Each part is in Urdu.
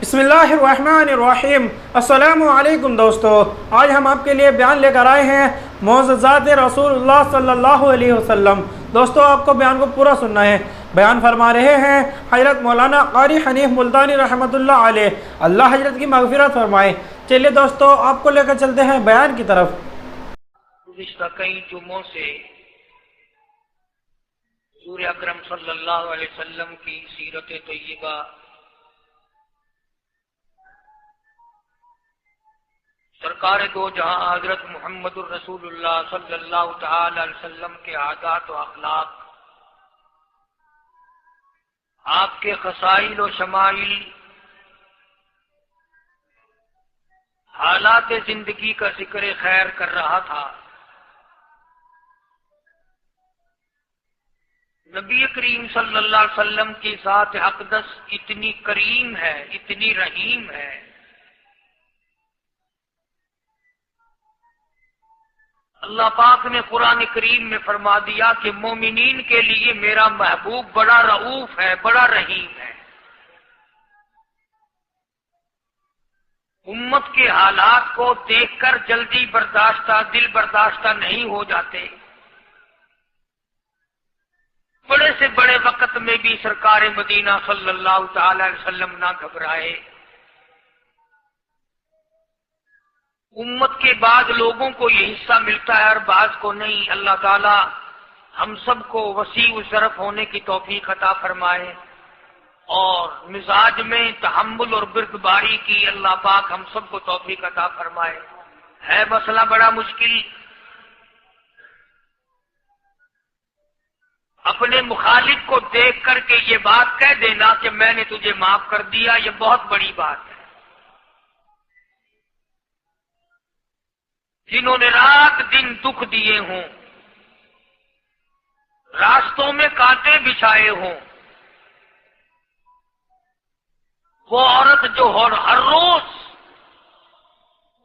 بسم اللہ الرحمن الرحیم۔ السلام علیکم دوستو، آج ہم آپ کے لیے بیان لے کر آئے ہیں معجزات رسول اللہ صلی اللہ علیہ وسلم۔ دوستو آپ کو بیان کو پورا سننا ہے۔ بیان فرما رہے ہیں حضرت مولانا قاری حنیف ملتانی رحمۃ اللہ علیہ، اللہ حضرت کی مغفرت فرمائے۔ چلیے دوستو آپ کو لے کر چلتے ہیں بیان کی طرف۔ گزشتہ کئی جمعوں سے حضور اکرم صلی اللہ علیہ وسلم کی سیرت طیبہ سرکار دو جہاں حضرت محمد الرسول اللہ صلی اللہ تعالی علیہ وسلم کے عادات و اخلاق، آپ کے خصائل و شمائل، حالات زندگی کا ذکر خیر کر رہا تھا۔ نبی کریم صلی اللہ علیہ وسلم کی ذات اقدس اتنی کریم ہے، اتنی رحیم ہے، اللہ پاک نے قرآن کریم میں فرما دیا کہ مومنین کے لیے میرا محبوب بڑا رؤوف ہے، بڑا رحیم ہے۔ امت کے حالات کو دیکھ کر جلدی برداشتہ، دل برداشتہ نہیں ہو جاتے۔ بڑے سے بڑے وقت میں بھی سرکار مدینہ صلی اللہ تعالی علیہ وسلم نہ گھبرائے۔ امت کے بعد لوگوں کو یہ حصہ ملتا ہے اور بعض کو نہیں۔ اللہ تعالی ہم سب کو وسیع الظرف ہونے کی توفیق عطا فرمائے اور مزاج میں تحمل اور بردباری کی اللہ پاک ہم سب کو توفیق عطا فرمائے۔ ہے مسئلہ بڑا مشکل۔ اپنے مخالف کو دیکھ کر کے یہ بات کہہ دینا کہ میں نے تجھے معاف کر دیا، یہ بہت بڑی بات ہے۔ جنہوں نے رات دن دکھ دیے ہوں، راستوں میں کانٹے بچھائے ہوں، وہ عورت جو ہر روز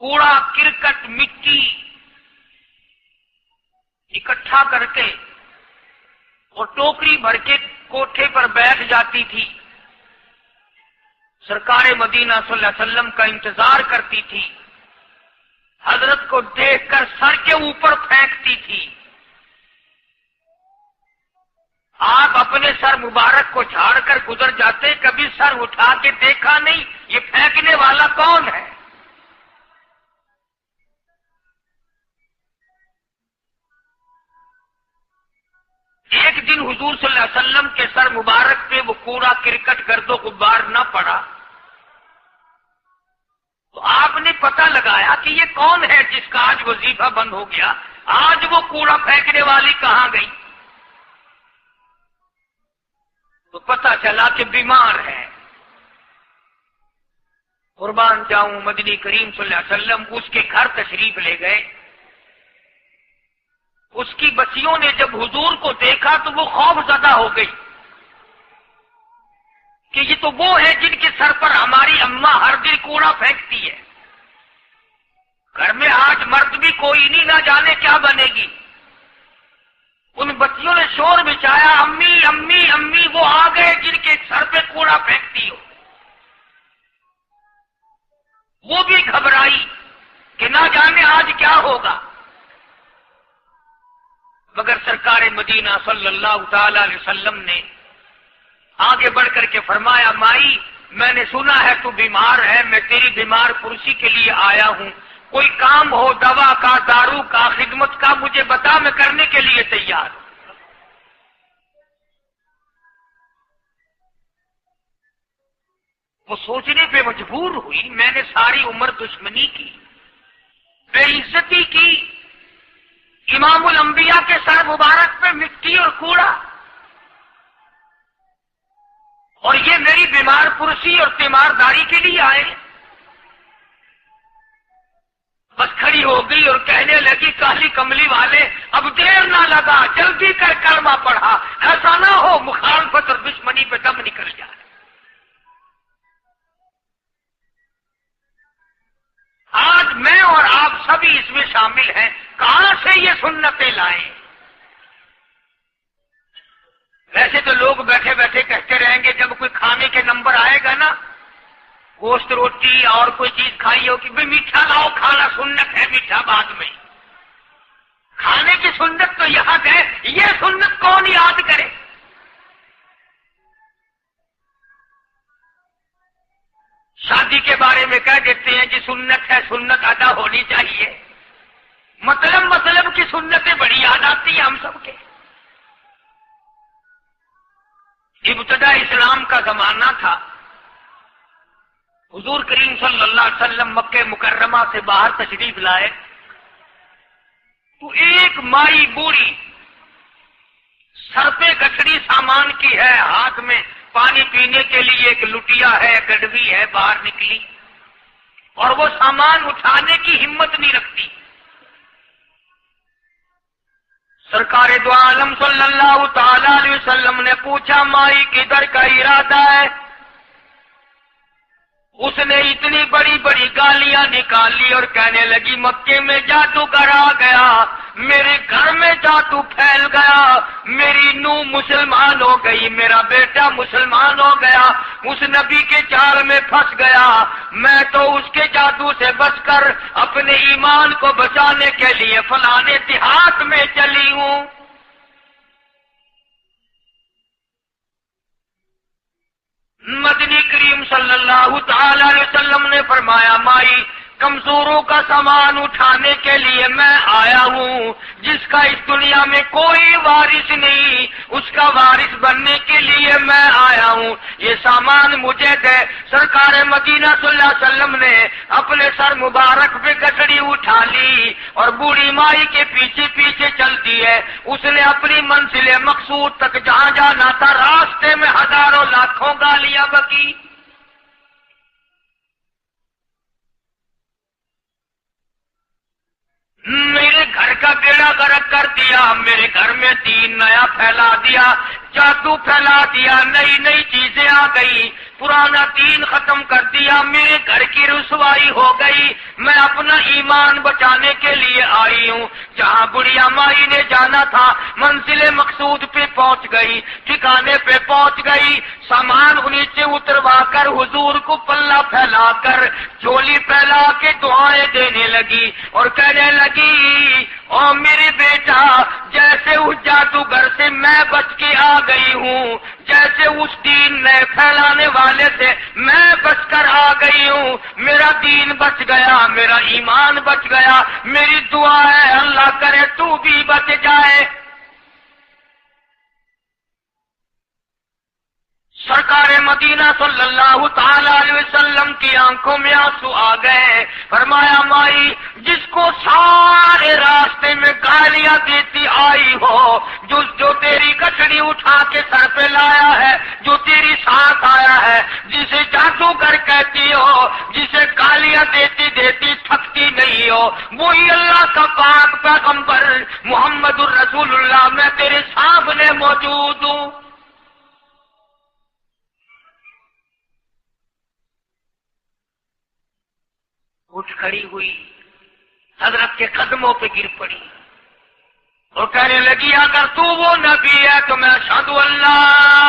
کوڑا کرکٹ مٹی اکٹھا کر کے اور ٹوکری بھر کے کوٹھے پر بیٹھ جاتی تھی، سرکار مدینہ صلی اللہ علیہ وسلم کا انتظار کرتی تھی، حضرت کو دیکھ کر سر کے اوپر پھینکتی تھی، آپ اپنے سر مبارک کو جھاڑ کر گزر جاتے، کبھی سر اٹھا کے دیکھا نہیں یہ پھینکنے والا کون ہے۔ ایک دن حضور صلی اللہ علیہ وسلم کے سر مبارک پہ وہ کوڑا کرکٹ گرد و غبار نہ پڑا تو آپ نے پتہ لگایا کہ یہ کون ہے جس کا آج وظیفہ بند ہو گیا، آج وہ کوڑا پھینکنے والی کہاں گئی؟ تو پتہ چلا کہ بیمار ہے۔ قربان جاؤں، مدنی کریم صلی اللہ علیہ وسلم اس کے گھر تشریف لے گئے۔ اس کی بچیوں نے جب حضور کو دیکھا تو وہ خوف زدہ ہو گئی کہ یہ تو وہ ہے جن کے سر پر ہماری اماں ہر دن کوڑا پھینکتی ہے۔ گھر میں آج مرد بھی کوئی نہیں، نہ جانے کیا بنے گی۔ ان بچیوں نے شور مچایا، امی امی امی، وہ آ گئے جن کے سر پہ کوڑا پھینکتی ہو۔ وہ بھی گھبرائی کہ نہ جانے آج کیا ہوگا، مگر سرکار مدینہ صلی اللہ تعالی علیہ وسلم نے آگے بڑھ کر کے فرمایا، مائی میں نے سنا ہے تو بیمار ہے، میں تیری بیمار پرسی کے لیے آیا ہوں، کوئی کام ہو دوا کا، دارو کا، خدمت کا مجھے بتا، میں کرنے کے لیے تیار ہوں۔ وہ سوچنے پہ مجبور ہوئی، میں نے ساری عمر دشمنی کی، بے عزتی کی، امام الانبیاء کے سر مبارک پہ مٹی اور کوڑا، اور یہ میری بیمار پرسی اور تیمارداری کے لیے آئے۔ بس کھڑی ہو گئی اور کہنے لگی، کالی کملی والے اب دیر نہ لگا، جلدی کر کلمہ پڑھا، ایسا نہ ہو مخالفت اور دشمنی پہ دم نکل جائے۔ آج میں اور آپ سبھی اس میں شامل ہیں، کہاں سے یہ سنتیں لائیں؟ ویسے تو لوگ بیٹھے بیٹھے کہتے رہیں گے جب کوئی کھانے کے نمبر آئے گا نا گوشت روٹی اور کوئی چیز کھائی ہو کہ بھئی میٹھا لاؤ، کھانا سنت ہے، میٹھا بعد میں، کھانے کی سنت تو یاد ہے، یہ سنت کون یاد کرے؟ شادی کے بارے میں کہہ دیتے ہیں کہ سنت ہے، سنت ادا ہونی چاہیے، مطلب کی سنتیں بڑی یاد آتی ہیں ہم سب کے۔ ابتدا اسلام کا زمانہ تھا، حضور کریم صلی اللہ علیہ وسلم مکہ مکرمہ سے باہر تشریف لائے تو ایک مائی بوڑھی سر پہ گٹھڑی سامان کی ہے، ہاتھ میں پانی پینے کے لیے ایک لٹیا ہے، گڈوی ہے، باہر نکلی اور وہ سامان اٹھانے کی ہمت نہیں رکھتی۔ سرکار دو عالم صلی اللہ تعالی علیہ وسلم نے پوچھا مائی کدھر کا ارادہ ہے؟ اس نے اتنی بڑی بڑی گالیاں نکالی اور کہنے لگی مکے میں جادوگر آ گیا، میرے گھر میں جادو پھیل گیا، میری نوح مسلمان ہو گئی، میرا بیٹا مسلمان ہو گیا، اس نبی کے جال میں پھنس گیا، میں تو اس کے جادو سے بچ کر اپنے ایمان کو بچانے کے لیے فلانے دیہات میں چلی ہوں۔ مدنی کریم صلی اللہ تعالی علیہ وسلم نے فرمایا مائی کمزوروں کا سامان اٹھانے کے لیے میں آیا ہوں، جس کا اس دنیا میں کوئی وارث نہیں، اس کا وارث بننے کے لیے میں آیا ہوں، یہ سامان مجھے دے۔ سرکار مدینہ صلی اللہ علیہ وسلم نے اپنے سر مبارک پہ گٹھڑی اٹھا لی اور بوڑھی مائی کے پیچھے پیچھے چلتی ہے۔ اس نے اپنی منزل مقصود تک جہاں جانا تھا راستے میں ہزاروں لاکھوں گالیاں بکی۔ میرے گھر کا بیڑا غرق کر دیا، میرے گھر میں دین نیا پھیلا دیا، جادو پھیلا دیا، نئی نئی چیزیں آ گئی، پرانا دین ختم کر دیا، میرے گھر کی رسوائی ہو گئی، میں اپنا ایمان بچانے کے لیے آئی ہوں۔ جہاں بڑھیا مائی نے جانا تھا منزل مقصود پہ پہنچ گئی، ٹھکانے پہ پہنچ گئی، سامان نیچے اتروا کر حضور کو پلہ پھیلا کر جھولی پھیلا کے دعائیں دینے لگی اور کہنے لگی او میرے بیٹا جیسے اس جادوگر سے میں بچ کے آ گئی ہوں، جیسے اس دین نئے پھیلانے والے سے میں بچ کر آ گئی ہوں، میرا دین بچ گیا، میرا ایمان بچ گیا، میری دعا ہے اللہ کرے تو بھی بچ جائے۔ سرکار مدینہ صلی اللہ تعالی علیہ وسلم کی آنکھوں میں آنسو آ گئے، فرمایا مائی جس کو سارے راستے میں گالیاں دیتی آئی ہو، جو تیری گٹھڑی اٹھا کے سر پہ لایا ہے، جو تیری ساتھ آیا ہے، جسے جادوگر کہتی ہو، جسے گالیاں دیتی دیتی تھکتی نہیں ہو، وہی اللہ کا پاک پیغمبر محمد الرسول اللہ، میں تیرے سامنے موجود ہوں۔ اٹھ کھڑی ہوئی، حضرت کے قدموں پہ گر پڑی اور کہنے لگی اگر تو وہ نبی ہے تو میں اشہد ان لا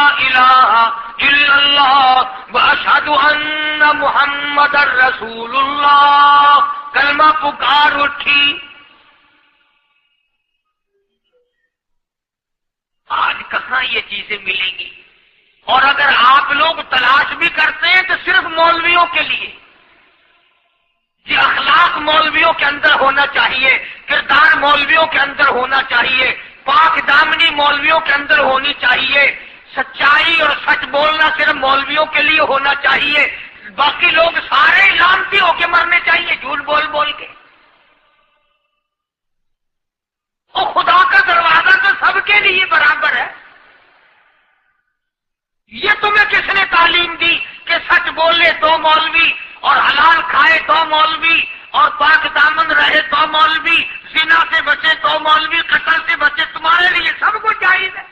الہ الا اللہ واشہد ان محمد رسول اللہ، کلمہ پکار اٹھی۔ آج کہاں یہ چیزیں ملیں گی؟ اور اگر آپ لوگ تلاش بھی کرتے ہیں تو صرف مولویوں کے لیے۔ یہ اخلاق مولویوں کے اندر ہونا چاہیے، کردار مولویوں کے اندر ہونا چاہیے، پاک دامنی مولویوں کے اندر ہونی چاہیے، سچائی اور سچ بولنا صرف مولویوں کے لیے ہونا چاہیے، باقی لوگ سارے لانتی ہو کے مرنے چاہیے جھوٹ بول بول کے۔ اور خدا کا دروازہ تو سب کے لیے برابر ہے۔ یہ تمہیں کس نے تعلیم دی کہ سچ بولے تو مولوی اور حلال کھائے تو مولوی اور پاک دامن رہے تو مولوی، زنا سے بچے تو مولوی، قتل سے بچے، تمہارے لیے سب کچھ جائز ہے۔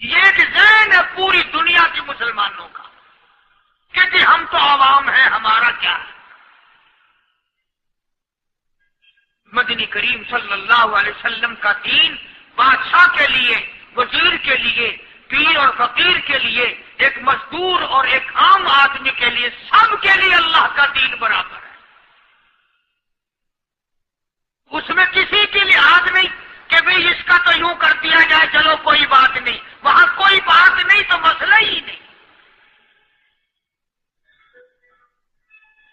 یہ ایک ذہن ہے پوری دنیا کے مسلمانوں کا کہ جی ہم تو عوام ہیں، ہمارا کیا ہے۔ مدنی کریم صلی اللہ علیہ وسلم کا دین بادشاہ کے لیے، وزیر کے لیے، پیر اور فقیر کے لیے، ایک مزدور اور ایک عام آدمی کے لیے، سب کے لیے اللہ کا دین برابر ہے۔ اس میں کسی کی لحاظ نہیں کہ بھئی اس کا تو یوں کر دیا جائے چلو کوئی بات نہیں، وہاں کوئی بات نہیں تو مسئلہ ہی نہیں۔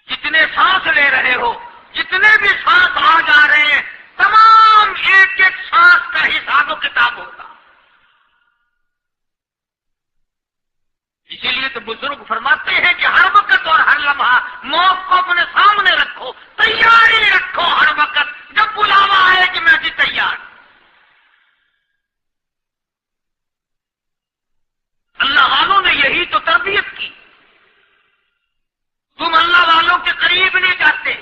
جتنے سانس لے رہے ہو، جتنے بھی سانس آ جا رہے ہیں، تمام ایک ایک سانس کا حساب و کتاب ہوگا۔ اسی لیے تو بزرگ فرماتے ہیں کہ ہر وقت اور ہر لمحہ موت کو اپنے سامنے رکھو، تیاری رکھو ہر وقت، جب بلاوا آئے کہ میں بھی تیار۔ اللہ والوں نے یہی تو تربیت کی۔ تم اللہ والوں کے قریب نہیں جاتے،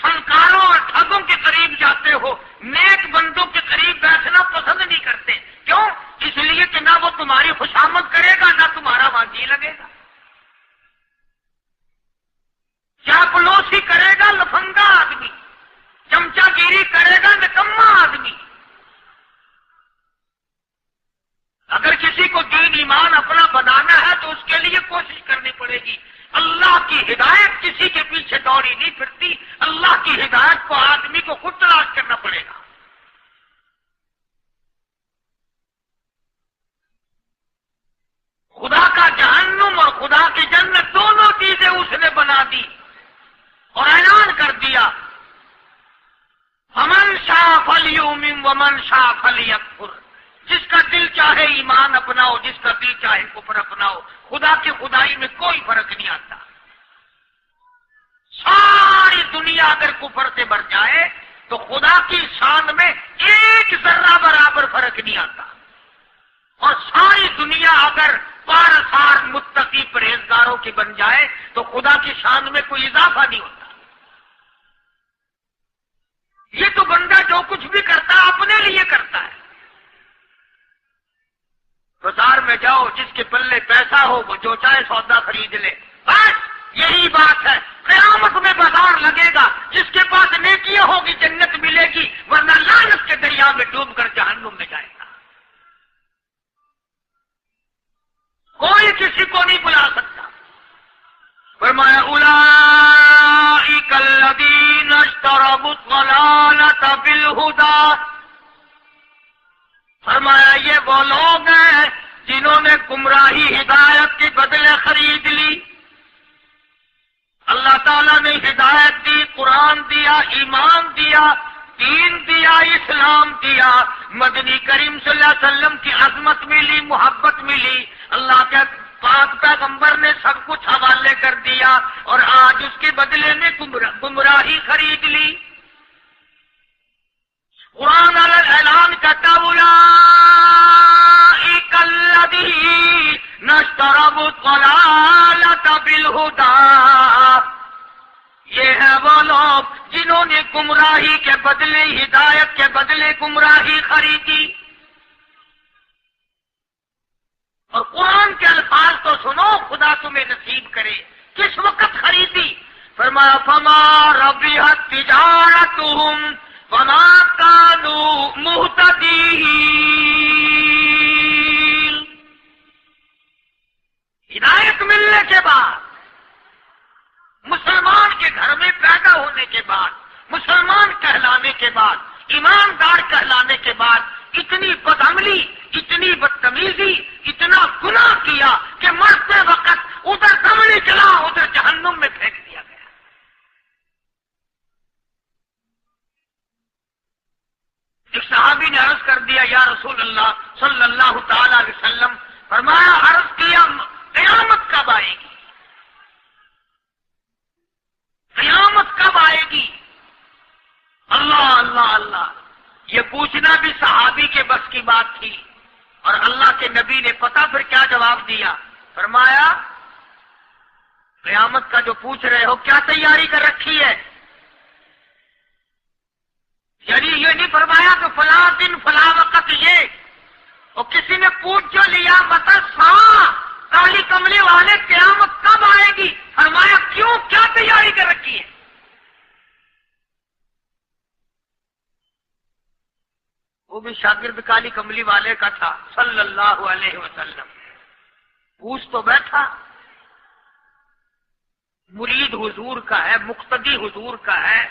فنکاروں اور ٹھگوں کے قریب جاتے ہو، نیک بندوں کے قریب بیٹھنا پسند نہیں کرتے۔ کیوں؟ اس لیے کہ نہ وہ تمہاری خوشامد کرے گا، نہ تمہارا وہاں جی لگے گا۔ چاپلوسی کرے گا لفنگا آدمی، چمچا گیری کرے گا نکما آدمی۔ اگر کسی کو دین ایمان اپنا بنانا ہے تو اس کے لیے کوشش کرنی پڑے گی۔ اللہ کی ہدایت کسی کے پیچھے دوڑی نہیں پھرتی، اللہ کی ہدایت کو آدمی کو خود تلاش کرنا پڑے گا۔ خدا کا جہنم اور خدا کی جنت دونوں چیزیں اس نے بنا دی اور اعلان کر دیا، فمن شاء فلیؤمن ومن شاء فلیکفر۔ جس کا دل چاہے ایمان اپناؤ، جس کا دل چاہے کفر اپناؤ، خدا کی خدائی میں کوئی فرق نہیں آتا۔ ساری دنیا اگر کفر سے بھر جائے تو خدا کی شان میں ایک ذرہ برابر فرق نہیں آتا، اور ساری دنیا اگر پارسار متقی پرہیزگاروں کی بن جائے تو خدا کی شان میں کوئی اضافہ نہیں ہوتا۔ یہ تو بندہ جو کچھ بھی کرتا ہے اپنے لیے کرتا ہے۔ بازار میں جاؤ، جس کے پلے پیسہ ہو وہ جو چاہے سودا خرید لے، بس یہی بات ہے۔ قیامت میں بازار لگے گا، جس کے پاس نیکیاں ہوگی جنت ملے گی، ورنہ لعنت کے دریا میں ڈوب کر جہنم میں جائے گا۔ کوئی کسی کو نہیں بلا سکتا۔ فرمایا اولئک الذین اشتروا الضلالۃ بالہدی، فرمایا یہ وہ لوگ ہیں جنہوں نے گمراہی ہدایت کے بدلے خرید لی۔ اللہ تعالیٰ نے ہدایت دی، قرآن دیا، ایمان دیا، دین دیا، اسلام دیا، مدنی کریم صلی اللہ علیہ وسلم کی عظمت ملی، محبت ملی، اللہ کے پاک پیغمبر نے سب کچھ حوالے کر دیا، اور آج اس کے بدلے میں گمراہی خرید لی۔ قرآن اعلان کرتا اولئک الذین اشتروا الضلالۃ بالہدی، یہ ہے وہ لوگ جنہوں نے گمراہی کے بدلے، ہدایت کے بدلے گمراہی خریدی۔ اور قرآن کے الفاظ تو سنو، خدا تمہیں نصیب کرے۔ کس وقت خریدی؟ فرمایا فما ربحت تجارتہم وما كانوا مهتدين۔ ہدایت ملنے کے بعد، مسلمان کے گھر میں پیدا ہونے کے بعد، مسلمان کہلانے کے بعد، ایماندار کہلانے کے بعد، اتنی بدعملی، اتنی بدتمیزی، اتنا گناہ کیا کہ مرتے وقت ادھر دم نکلا، ادھر جہنم میں پھینک دیا گیا۔ ایک صحابی نے عرض کر دیا، یا رسول اللہ صلی اللہ تعالی علیہ وسلم، فرمایا عرض کیا قیامت کب آئے گی؟ قیامت کب آئے گی؟ اللہ اللہ اللہ، یہ پوچھنا بھی صحابی کے بس کی بات تھی، اور اللہ کے نبی نے پتہ پھر کیا جواب دیا؟ فرمایا قیامت کا جو پوچھ رہے ہو کیا تیاری کر رکھی ہے؟ یعنی یہ نہیں فرمایا کہ فلاں دن فلاں وقت یہ، اور کسی نے پوچھ جو لیا بتا کالی کملی والے قیامت کب آئے گی؟ فرمایا کیوں، کیا تیاری کر رکھی ہے؟ وہ بھی شاگرد کالی کملی والے کا تھا صلی اللہ علیہ وسلم. پوچھ تو بیٹھا، مرید حضور کا ہے، مقتدی حضور کا ہے،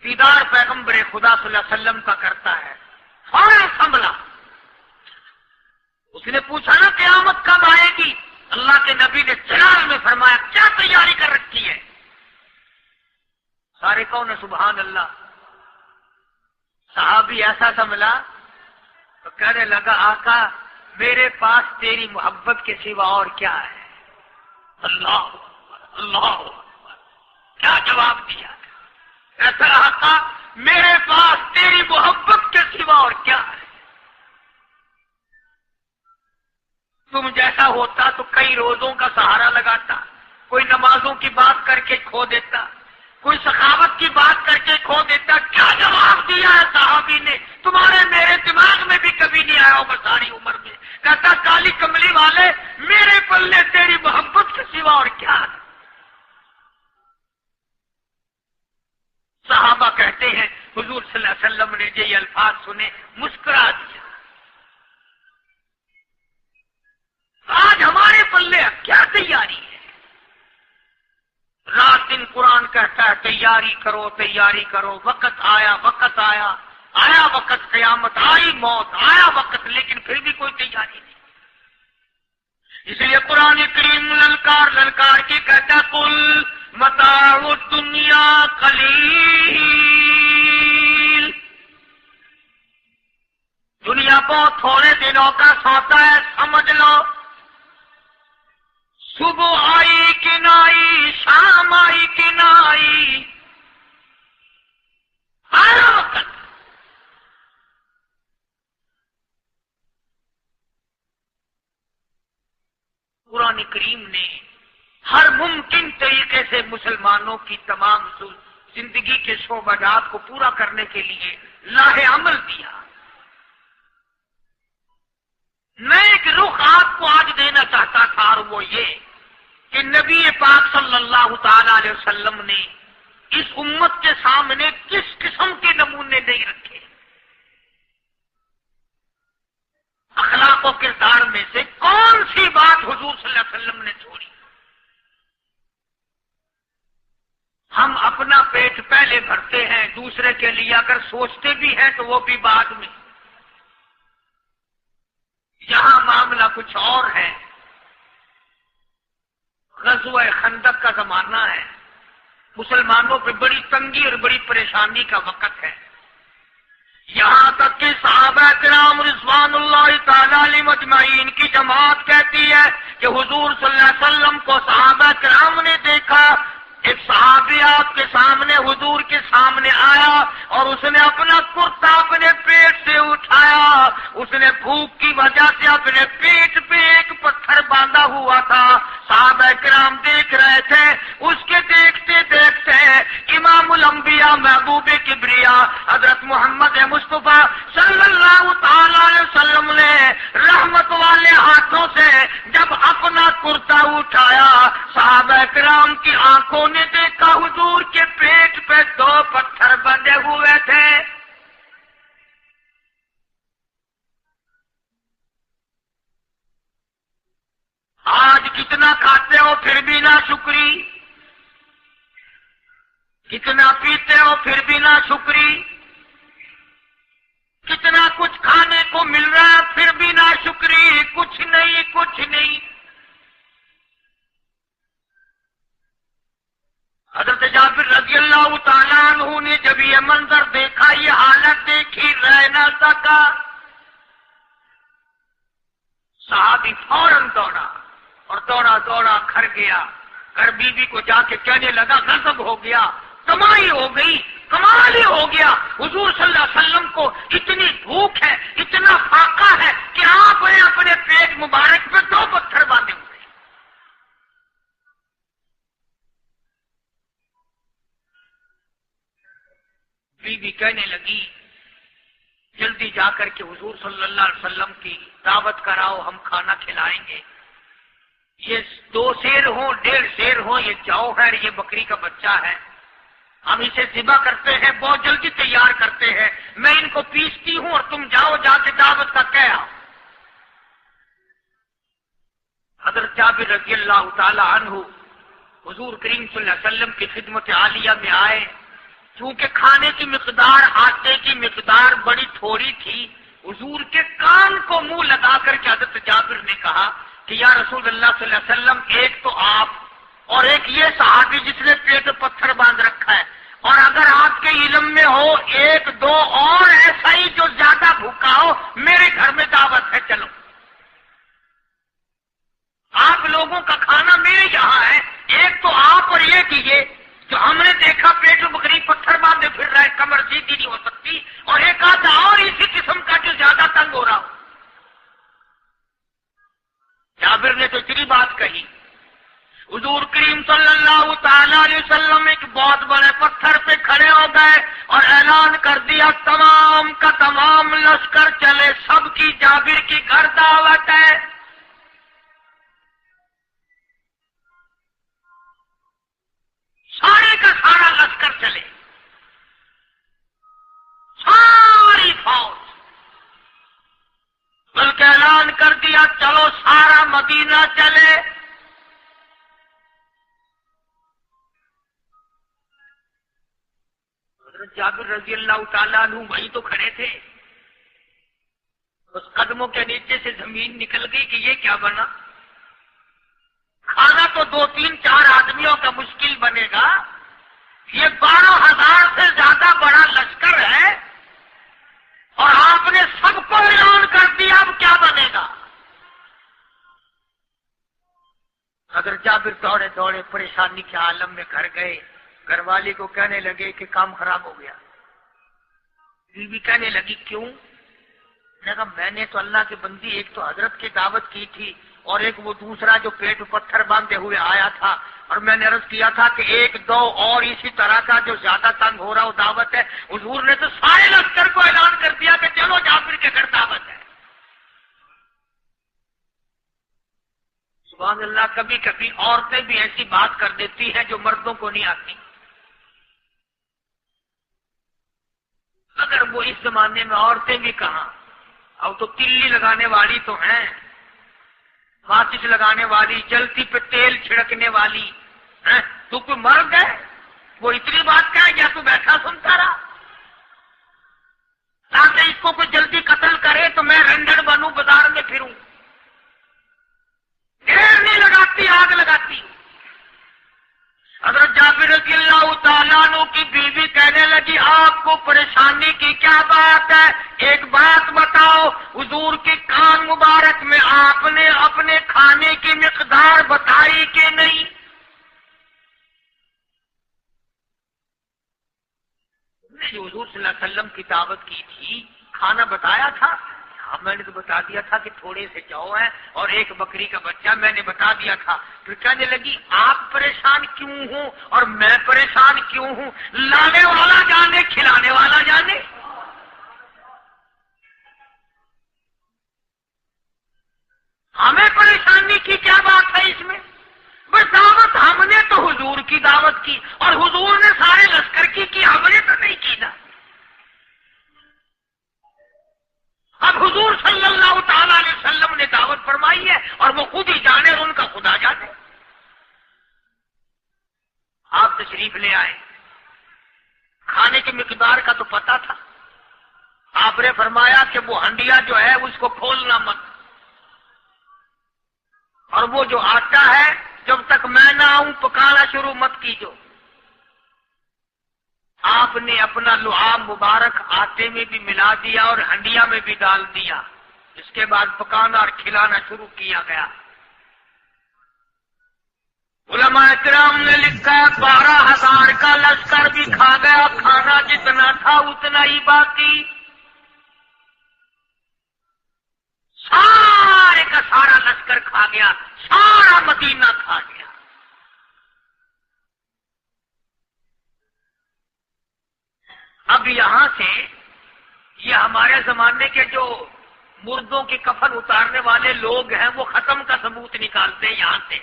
دیدار پیغمبر خدا صلی اللہ علیہ وسلم کا کرتا ہے. فوراً سنبھلا. اس نے پوچھا نا قیامت کب آئے گی؟ اللہ کے نبی نے جلال میں فرمایا کیا تیاری کر رکھی ہے؟ سارے کون سبحان اللہ. صحابی ایسا سنبھلا تو کہنے لگا آقا میرے پاس تیری محبت کے سوا اور کیا ہے؟ اللہ اللہ کیا جواب دیا؟ ایسا آقا میرے پاس تیری محبت کے سوا اور کیا ہے؟ تم جیسا ہوتا تو کئی روزوں کا سہارا لگاتا، کوئی نمازوں کی بات کر کے کھو دیتا، کوئی سخاوت کی بات کر کے کھو دیتا. کیا جواب دیا ہے صحابی نے؟ تمہارے میرے دماغ میں بھی کبھی نہیں آیا ہوگا ساری عمر میں. کہتا کالی کملی والے میرے پلے تیری محبت کے سوا اور کیا ہے؟ صحابہ کہتے ہیں حضور صلی اللہ علیہ وسلم نے یہ الفاظ سنے مسکرا دیا. آج ہمارے پلے کیا تیاری ہے؟ رات دن قرآن کہتا ہے تیاری کرو تیاری کرو، وقت آیا وقت آیا، آیا وقت قیامت، آئی موت، آیا وقت، لیکن پھر بھی کوئی تیاری نہیں. اس لیے قرآن کریم للکار للکار کے کہتا قل متاع الدنیا قلیل، دنیا بہت تھوڑے دنوں کا سودا ہے، سمجھ لو. صبح آئی کہ نہ آئی، شام آئی کہ نہ آئی، ہر وقت. قرآن کریم نے ہر ممکن طریقے سے مسلمانوں کی تمام زندگی کے شعبات کو پورا کرنے کے لیے لاہ عمل دیا. میں ایک رخ آپ کو آج دینا چاہتا تھا اور وہ یہ کہ نبی پاک صلی اللہ تعالی علیہ وسلم نے اس امت کے سامنے کس قسم کے نمونے نہیں رکھے. اخلاق و کردار میں سے کون سی بات حضور صلی اللہ علیہ وسلم نے چھوڑی؟ ہم اپنا پیٹ پہلے بھرتے ہیں، دوسرے کے لیے اگر سوچتے بھی ہیں تو وہ بھی بعد میں. یہاں معاملہ کچھ اور ہے. غزوہ خندق کا زمانہ ہے، مسلمانوں پہ بڑی تنگی اور بڑی پریشانی کا وقت ہے. یہاں تک کہ صحابہ کرام رضوان اللہ تعالی علیہم اجمعین کی جماعت کہتی ہے کہ حضور صلی اللہ علیہ وسلم کو صحابہ کرام نے دیکھا. ایک صحابی آپ کے سامنے حضور کے سامنے آیا اور اس نے اپنا کرتا اپنے پیٹ سے اٹھایا. اس نے بھوک کی وجہ سے اپنے پیٹ پہ ایک پتھر باندھا ہوا تھا. صحابہ کرام دیکھ رہے تھے. اس کے دیکھتے دیکھتے امام الانبیاء محبوب کبریا حضرت محمد مصطفیٰ صلی اللہ تعالی علیہ وسلم نے رحمت والے ہاتھوں سے جب اپنا کرتا اٹھایا، صحابہ کرام کی آنکھوں نے دیکھا حضور کے پیٹ پہ 2 پتھر بندھے ہوئے تھے. آج کتنا کھاتے ہو پھر بھی نہ شکری، کتنا پیتے ہو پھر بھی نہ شکری، کتنا کچھ کھانے کو مل رہا ہے پھر بھی نہ شکری، کچھ نہیں کچھ نہیں. حضرت جابر رضی اللہ تعالیٰ عنہ نے جب یہ منظر دیکھا، یہ حالت دیکھی، رہ نہ سکا. صحابی فوراً دوڑا اور دوڑا دوڑا گھر گیا. گھر بیوی کو جا کے کہنے لگا غضب ہو گیا، کمائی ہو گئی، کمال ہی ہو گیا. حضور صلی اللہ علیہ وسلم کو اتنی بھوک ہے، اتنا فاقہ ہے کہ آپ نے اپنے پیٹ مبارک پہ 2 پتھر باندھے ہوئے. بیوی کہنے لگی جلدی جا کر کے حضور صلی اللہ علیہ وسلم کی دعوت کراؤ، ہم کھانا کھلائیں گے. یہ 2 شیر ہوں 1.5 شیر ہوں، یہ جو ہے یہ بکری کا بچہ ہے، ہم اسے ذبح کرتے ہیں، بہت جلدی تیار کرتے ہیں، میں ان کو پیستی ہوں اور تم جاؤ جا کے دعوت کا کہہ آؤ۔ حضرت جابر رضی اللہ تعالی عنہ حضور کریم صلی اللہ علیہ وسلم کی خدمت عالیہ میں آئے، چونکہ کھانے کی مقدار، آٹے کی مقدار بڑی تھوڑی تھی، حضور کے کان کو منہ لگا کر کے حضرت جابر نے کہا کہ یا رسول اللہ صلی اللہ علیہ وسلم، ایک تو آپ اور ایک یہ صحابی جس نے پیٹ پتھر باندھ رکھا ہے، اور اگر آپ کے علم میں ہو ایک دو اور ایسا ہی جو زیادہ بھوکا ہو، میرے گھر میں دعوت ہے، چلو۔ آپ لوگوں کا کھانا میرے یہاں ہے، ایک تو آپ اور یہ کیجیے جو ہم نے دیکھا پیٹ بکری پتھر باندھے پھر رہا ہے، کمر سیدھی نہیں ہو سکتی، اور ایک آدھا اور اسی قسم کا جو زیادہ تنگ ہو رہا ہو۔ جابر نے تو اتنی بات کہی، حضور کریم صلی اللہ تعالی علیہ وسلم ایک بہت بڑے پتھر پہ کھڑے ہو گئے اور اعلان کر دیا، تمام کا تمام لشکر چلے، سب کی جابر کی گھر دعوت ہے۔ سارے کا سارا لشکر چلے، ساری فوج، بلکہ اعلان کر دیا چلو سارا مدینہ چلے۔ حضرت جابر رضی اللہ تعالیٰ عنہ وہیں تو کھڑے تھے، اس قدموں کے نیچے سے زمین نکل گئی کہ یہ کیا بنا؟ کھانا تو 2 3 4 آدمیوں کا مشکل بنے گا، یہ 12,000 سے زیادہ بڑا لشکر ہے، اور آپ نے سب کو اعلان کر دیا، اب کیا بنے گا؟ حضرت جابر دوڑے دوڑے پریشانی کے عالم میں گھر گئے، گھر والی کو کہنے لگے کہ کام خراب ہو گیا۔ بیوی کہنے لگی کیوں؟ میں نے کہا میں نے تو اللہ کی بندی ایک تو حضرت کی دعوت کی تھی، اور ایک وہ دوسرا جو پیٹ پتھر باندھے ہوئے آیا تھا، اور میں نے عرض کیا تھا کہ ایک دو اور اسی طرح کا جو زیادہ تنگ ہو رہا وہ دعوت ہے۔ حضور نے تو سارے لشکر کو اعلان کر دیا کہ چلو جابر کے گھر دعوت ہے۔ سبحان اللہ، کبھی کبھی عورتیں بھی ایسی بات کر دیتی ہیں جو مردوں کو نہیں آتی، مگر وہ اس زمانے میں عورتیں بھی کہاں، اب تو تلی لگانے والی تو ہیں، ماچس لگانے والی، جلتی پہ تیل چھڑکنے والی، تو کوئی مرد ہے وہ اتنی بات کہے یا تو بیٹھا سنتا رہا؟ تاکہ اس کو کوئی جلدی قتل کرے تو میں رنڈر بنوں، بازار میں پھروں، دیر نہیں لگاتی، آگ لگاتی۔ حضرت جابر رضی اللہ تعالیٰ عنہ کی بیوی کہنے لگی آپ کو پریشانی کی کیا بات ہے؟ ایک بات بتاؤ، حضور کے کان مبارک میں آپ نے اپنے کھانے کی مقدار بتائی کہ نہیں؟ نے جو حضور صلی اللہ علیہ وسلم کی دعوت کی تھی کھانا بتایا تھا؟ ہاں میں نے تو بتا دیا تھا کہ تھوڑے سے جو ہے اور ایک بکری کا بچہ میں نے بتا دیا تھا۔ پھر کہنے لگی آپ پریشان کیوں ہوں اور میں پریشان کیوں ہوں؟ لانے والا جانے، کھلانے والا جانے۔ ہمیں پریشانی کی کیا بات ہے اس میں؟ بس دعوت ہم نے تو حضور کی دعوت کی، اور حضور نے سارے لشکر کی ہم نے تو نہیں کی نا۔ اب حضور صلی اللہ تعالی علیہ وسلم نے دعوت فرمائی ہے، اور وہ خود ہی جانے اور ان کا خدا جانے۔ آپ تشریف لے آئے، کھانے کی مقدار کا تو پتا تھا، آپ نے فرمایا کہ وہ ہنڈیا جو ہے اس کو کھولنا مت، اور وہ جو آٹا ہے جب تک میں نہ آؤں پکانا شروع مت کیجو۔ آپ نے اپنا لعاب مبارک آٹے میں بھی ملا دیا اور ہنڈیا میں بھی ڈال دیا، اس کے بعد پکانا اور کھلانا شروع کیا گیا۔ علماء کرام نے لکھا 12,000 کا لشکر بھی کھا گیا، کھانا جتنا تھا اتنا ہی باقی، سارے کا سارا لشکر کھا گیا، سارا مدینہ کھا گیا۔ اب یہاں سے یہ ہمارے زمانے کے جو مردوں کے کفن اتارنے والے لوگ ہیں وہ ختم کا ثبوت نکالتے ہیں یہاں سے۔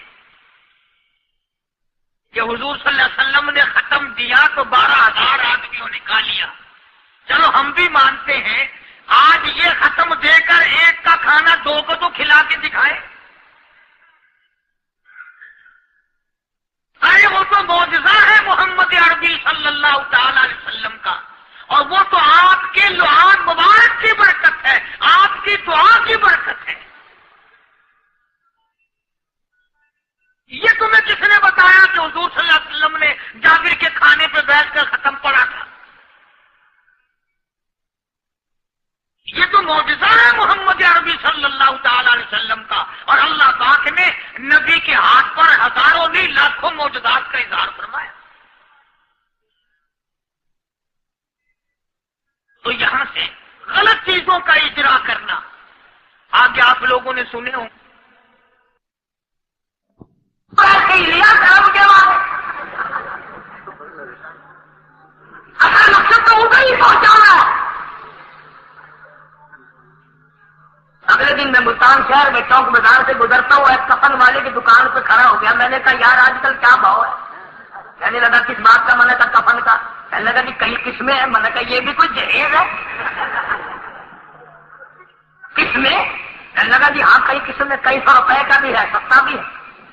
کہ حضور صلی اللہ علیہ وسلم نے ختم دیا تو 12,000 آدمیوں نے کھا لیا. چلو ہم بھی مانتے ہیں، آج یہ ختم دے کر ایک کا کھانا 2 کو تو کھلا کے دکھائے. ارے وہ تو معجزہ ہے محمد عربی صلی اللہ تعالی علیہ وسلم کا، اور وہ تو آپ کے لعاب مبارک کی برکت ہے، آپ کی دعا کی برکت ہے. یہ تمہیں کس نے بتایا کہ حضور صلی اللہ علیہ وسلم نے جابر کے کھانے پہ بیٹھ کر ختم پڑا تھا؟ یہ تو معجزہ ہے محمد عربی صلی اللہ تعالی علیہ وسلم کا، اور اللہ پاک نے نبی کے ہاتھ پر ہزاروں نہیں لاکھوں معجزات کا اظہار فرمایا. تو یہاں سے غلط چیزوں کا اجرا کرنا آگے آپ لوگوں نے سنے ہوں. اصل مقصد تو ادھر ہی پہنچانا ہے. اگلے دن میں ملتان شہر میں چوک بازار سے گزرتا ہوا ایک کفن والے کی دکان پہ کھڑا ہو گیا. میں نے کہا یار آج کل کیا بھاؤ ہے؟ کہنے لگا کس بات کا؟ میں نے کہا کفن کا. کہنے لگا کہ کئی قسمیں ہیں. میں نے کہا یہ بھی کوئی جہیز ہے؟ قسمیں؟ کہنے لگا جی ہاں کئی قسم میں، کئی 100 روپے کا بھی ہے، سستا بھی ہے.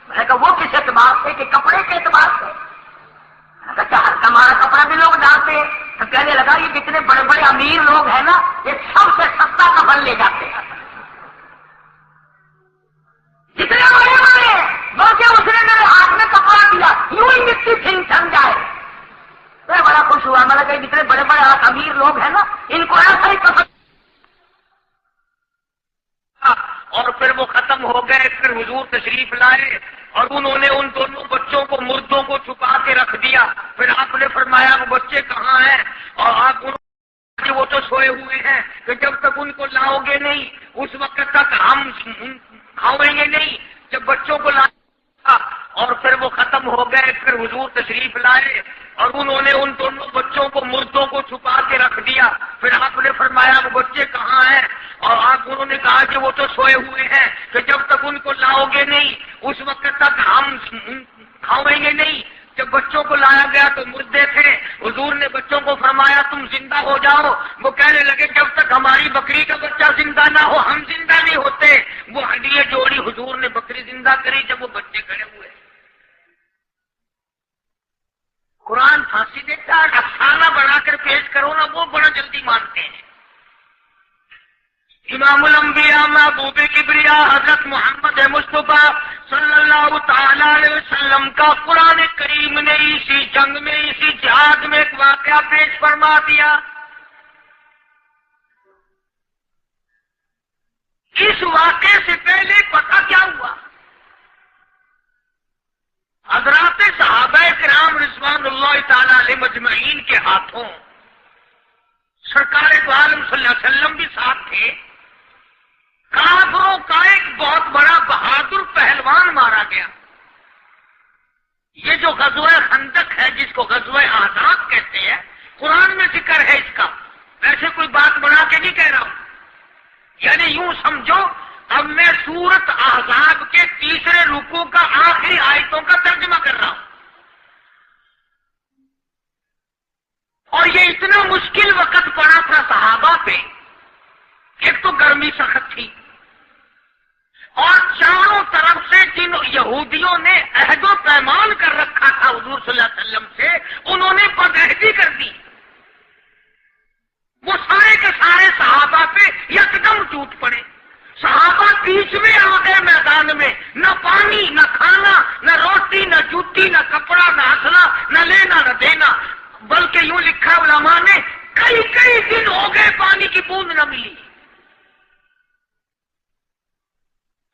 میں نے کہا وہ کس اعتبار سے؟ کہ کپڑے کے اعتبار سے. اچھا ہمارا کپڑا بھی لوگ ڈالتے ہیں. تو کہنے لگا یہ جتنے بڑے بڑے امیر لوگ ہیں نا، یہ سب سے سستا کفن لے جاتے ہیں. جتنے بڑے بڑے بلکہ اس نے میرے ہاتھ میں کپڑا دیا، یوں ہی مٹی چھن جائے. میں بڑا خوش ہوا. میں نے کہا جتنے بڑے بڑے امیر لوگ ہیں نا، ان کو ایسا ہی کفن. اور پھر وہ ختم ہو گئے. پھر حضور تشریف لائے اور انہوں نے ان دونوں بچوں کو، مردوں کو چھپا کے رکھ دیا. پھر آپ نے فرمایا وہ بچے کہاں ہیں؟ اور آپ کہ وہ تو سوئے ہوئے ہیں، کہ جب تک ان کو لاؤ گے نہیں اس وقت تک ہم کھاؤیں گے نہیں. جب بچوں کو لا اور پھر وہ ختم ہو گئے. پھر حضور تشریف لائے اور انہوں نے ان دونوں بچوں کو، مردوں کو چھپا کے رکھ دیا. پھر آپ نے فرمایا وہ بچے کہاں ہیں؟ اور انہوں نے کہا کہ وہ تو سوئے ہوئے ہیں، کہ جب تک ان کو لاؤ گے نہیں اس وقت تک ہم کھاؤیں گے نہیں. جب بچوں کو لایا گیا تو مردے تھے. حضور نے بچوں کو فرمایا تم زندہ ہو جاؤ. وہ کہنے لگے جب تک ہماری بکری کا بچہ زندہ نہ ہو ہم زندہ نہیں ہوتے. وہ ہڈیاں جوڑی، حضور نے بکری زندہ کری جب وہ بچے کھڑے ہوئے. قرآن پھانسی دیتا ہے، افسانہ بنا کر پیش کرو نا، وہ بڑا جلدی مانتے ہیں. امام الانبیاء محبوب کبریا حضرت محمد مصطفیٰ صلی اللہ تعالی علیہ وسلم کا قرآن کریم نے اسی جنگ میں، اسی جہاد میں ایک واقعہ پیش فرما دیا. اس واقعے سے پہلے پتہ کیا ہوا؟ حضرات صحابہ کرام رضوان اللہ تعالی علیہ مجمعین کے ہاتھوں سرکار دو عالم صلی اللہ علیہ وسلم بھی ساتھ تھے. کافروں کا ایک بہت بڑا بہادر پہلوان مارا گیا. یہ جو غزوہ خندق ہے، جس کو غزوہ احزاب کہتے ہیں، قرآن میں ذکر ہے اس کا. ویسے کوئی بات بنا کے نہیں کہہ رہا ہوں، یعنی یوں سمجھو اب میں سورت احزاب کے 3 رکوع کا آخری آیتوں کا ترجمہ کر رہا ہوں. اور یہ اتنا مشکل وقت پڑا تھا صحابہ پہ. ایک تو گرمی سخت تھی، اور چاروں طرف سے جن یہودیوں نے عہد و پیمان کر رکھا تھا حضور صلی اللہ علیہ وسلم سے، انہوں نے بدعہدی کر دی. وہ سارے کے سارے صحابہ پہ یکدم ٹوٹ پڑے. صحابہ بیچ میں آ گئے میدان میں. نہ پانی، نہ کھانا، نہ روٹی، نہ جوتی، نہ کپڑا، نہ ہنسنا، نہ لینا نہ دینا. بلکہ یوں لکھا علماء نے کئی دن ہو گئے پانی کی بوند نہ ملی.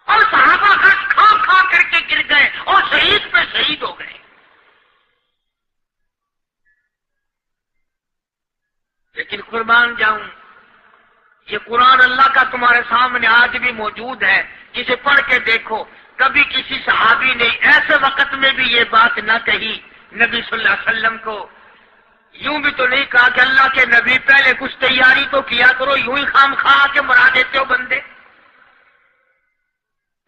اور صحابہ گھاس کھا کھا کر کے گر گئے اور شہید پہ شہید ہو گئے. لیکن قربان جاؤں، یہ قرآن اللہ کا تمہارے سامنے آج بھی موجود ہے. اسے پڑھ کے دیکھو. کبھی کسی صحابی نے ایسے وقت میں بھی یہ بات نہ کہی نبی صلی اللہ علیہ وسلم کو. یوں بھی تو نہیں کہا کہ اللہ کے نبی پہلے کچھ تیاری تو کیا کرو، یوں ہی خام خواہ کے مرا دیتے ہو بندے.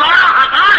12,000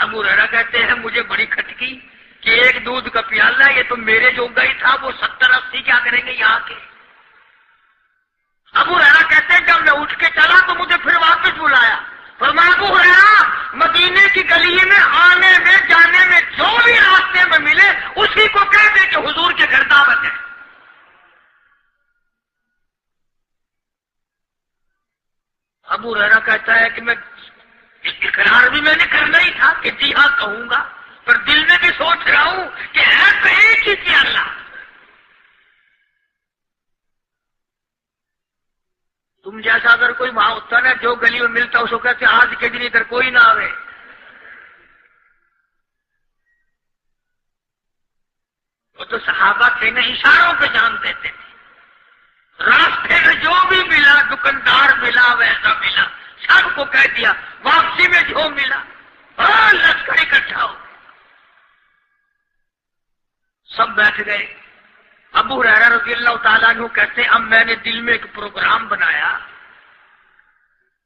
ابو ہریرہ کہتے ہیں مجھے بڑی کھٹکی کہ ایک دودھ کا پیالہ یہ تو میرے جو گئی تھا، وہ 70-80 کیا کریں گے یہاں کے۔ ابو ہریرہ کہتے ہیں جب میں اٹھ کے چلا تو مجھے پھر واپس بلایا، فرمایا ابو ہریرہ مدینے کی گلی میں آنے میں جانے میں جو بھی راستے میں ملے اسی کو کہہ دے کہ حضور کے گھر دعوت ہے۔ ابو ہریرہ کہتا ہے کہ میں اقرار بھی میں نے کرنا ہی تھا کہ جی ہاں کہوں گا، پر دل میں بھی سوچ رہا ہوں کہ ہے تو ایک ہی تھی اللہ۔ تم جیسا اگر کوئی وہاں ہوتا نا جو گلی میں ملتا اس کو کہتے آج کے دن ادھر کوئی نہ آوے۔ وہ تو صحابہ تھے نا، اشاروں پہ جان دیتے تھے، راستے میں جو بھی ملا، دکاندار ملا ویسا ملا، سب کو کہہ دیا، واپسی میں جو ملا لشکر اکٹھا ہو، سب بیٹھ گئے۔ ابو ہریرہ رضی اللہ تعالیٰ عنہ کہتے اب میں نے دل میں ایک پروگرام بنایا،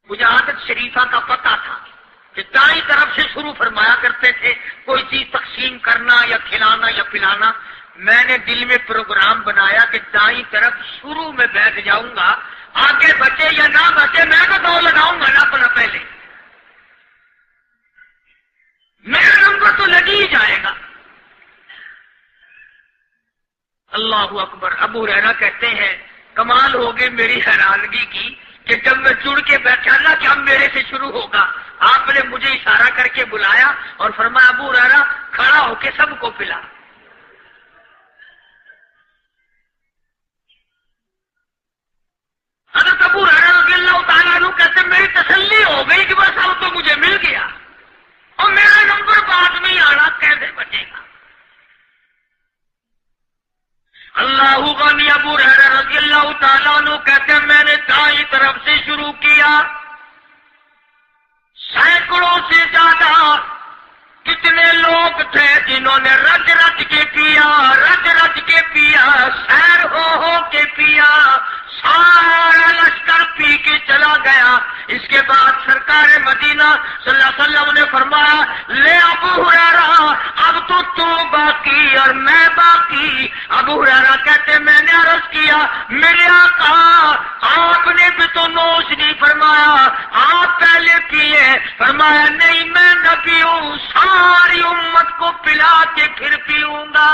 مجھے عادت شریفہ کا پتہ تھا کہ دائیں طرف سے شروع فرمایا کرتے تھے کوئی چیز تقسیم کرنا یا کھلانا یا پلانا۔ میں نے دل میں پروگرام بنایا کہ دائیں طرف شروع میں بیٹھ جاؤں گا، آگے بچے یا نہ بچے میں تو دو لگاؤں گا نا اپنا، پہلے میرا نمبر تو لگ ہی جائے گا۔ اللہ اکبر۔ ابو ہریرہ کہتے ہیں کمال ہو گئی میری حیرانگی کی کہ جب میں جڑ کے بیٹھا نا کہ اب میرے سے شروع ہوگا، آپ نے مجھے اشارہ کر کے بلایا اور فرمایا ابو ہریرہ کھڑا ہو کے سب کو پلا۔ حضرت ابو ہریرہ رضی اللہ تعالیٰ عنہ کہتے میری تسلی ہو گئی کہ بس اب تو مجھے مل گیا اور میرا نمبر بعد میں آنا کیسے بچے گا۔ اللہ غنی۔ ابو ہریرہ رضی اللہ تعالیٰ عنہ کہتے ہیں میں نے دائیں طرف سے شروع کیا، سینکڑوں سے زیادہ کتنے لوگ تھے جنہوں نے رج رج کے پیا، رج رج کے پیا، سیر ہو کے پیا، سارا لشکر پی کے چلا گیا۔ اس کے بعد سرکار مدینہ صلی اللہ علیہ وسلم نے فرمایا لے ابو ہریرہ اب تو باقی اور میں باقی۔ ابو ہریرہ کہتے میں نے عرض کیا میرے آقا آپ نے بھی تو نوش نہیں فرمایا، آپ پہلے پیے۔ فرمایا نہیں میں نہ پیوں، ساری امت کو پلا کے پھر پیوں گا۔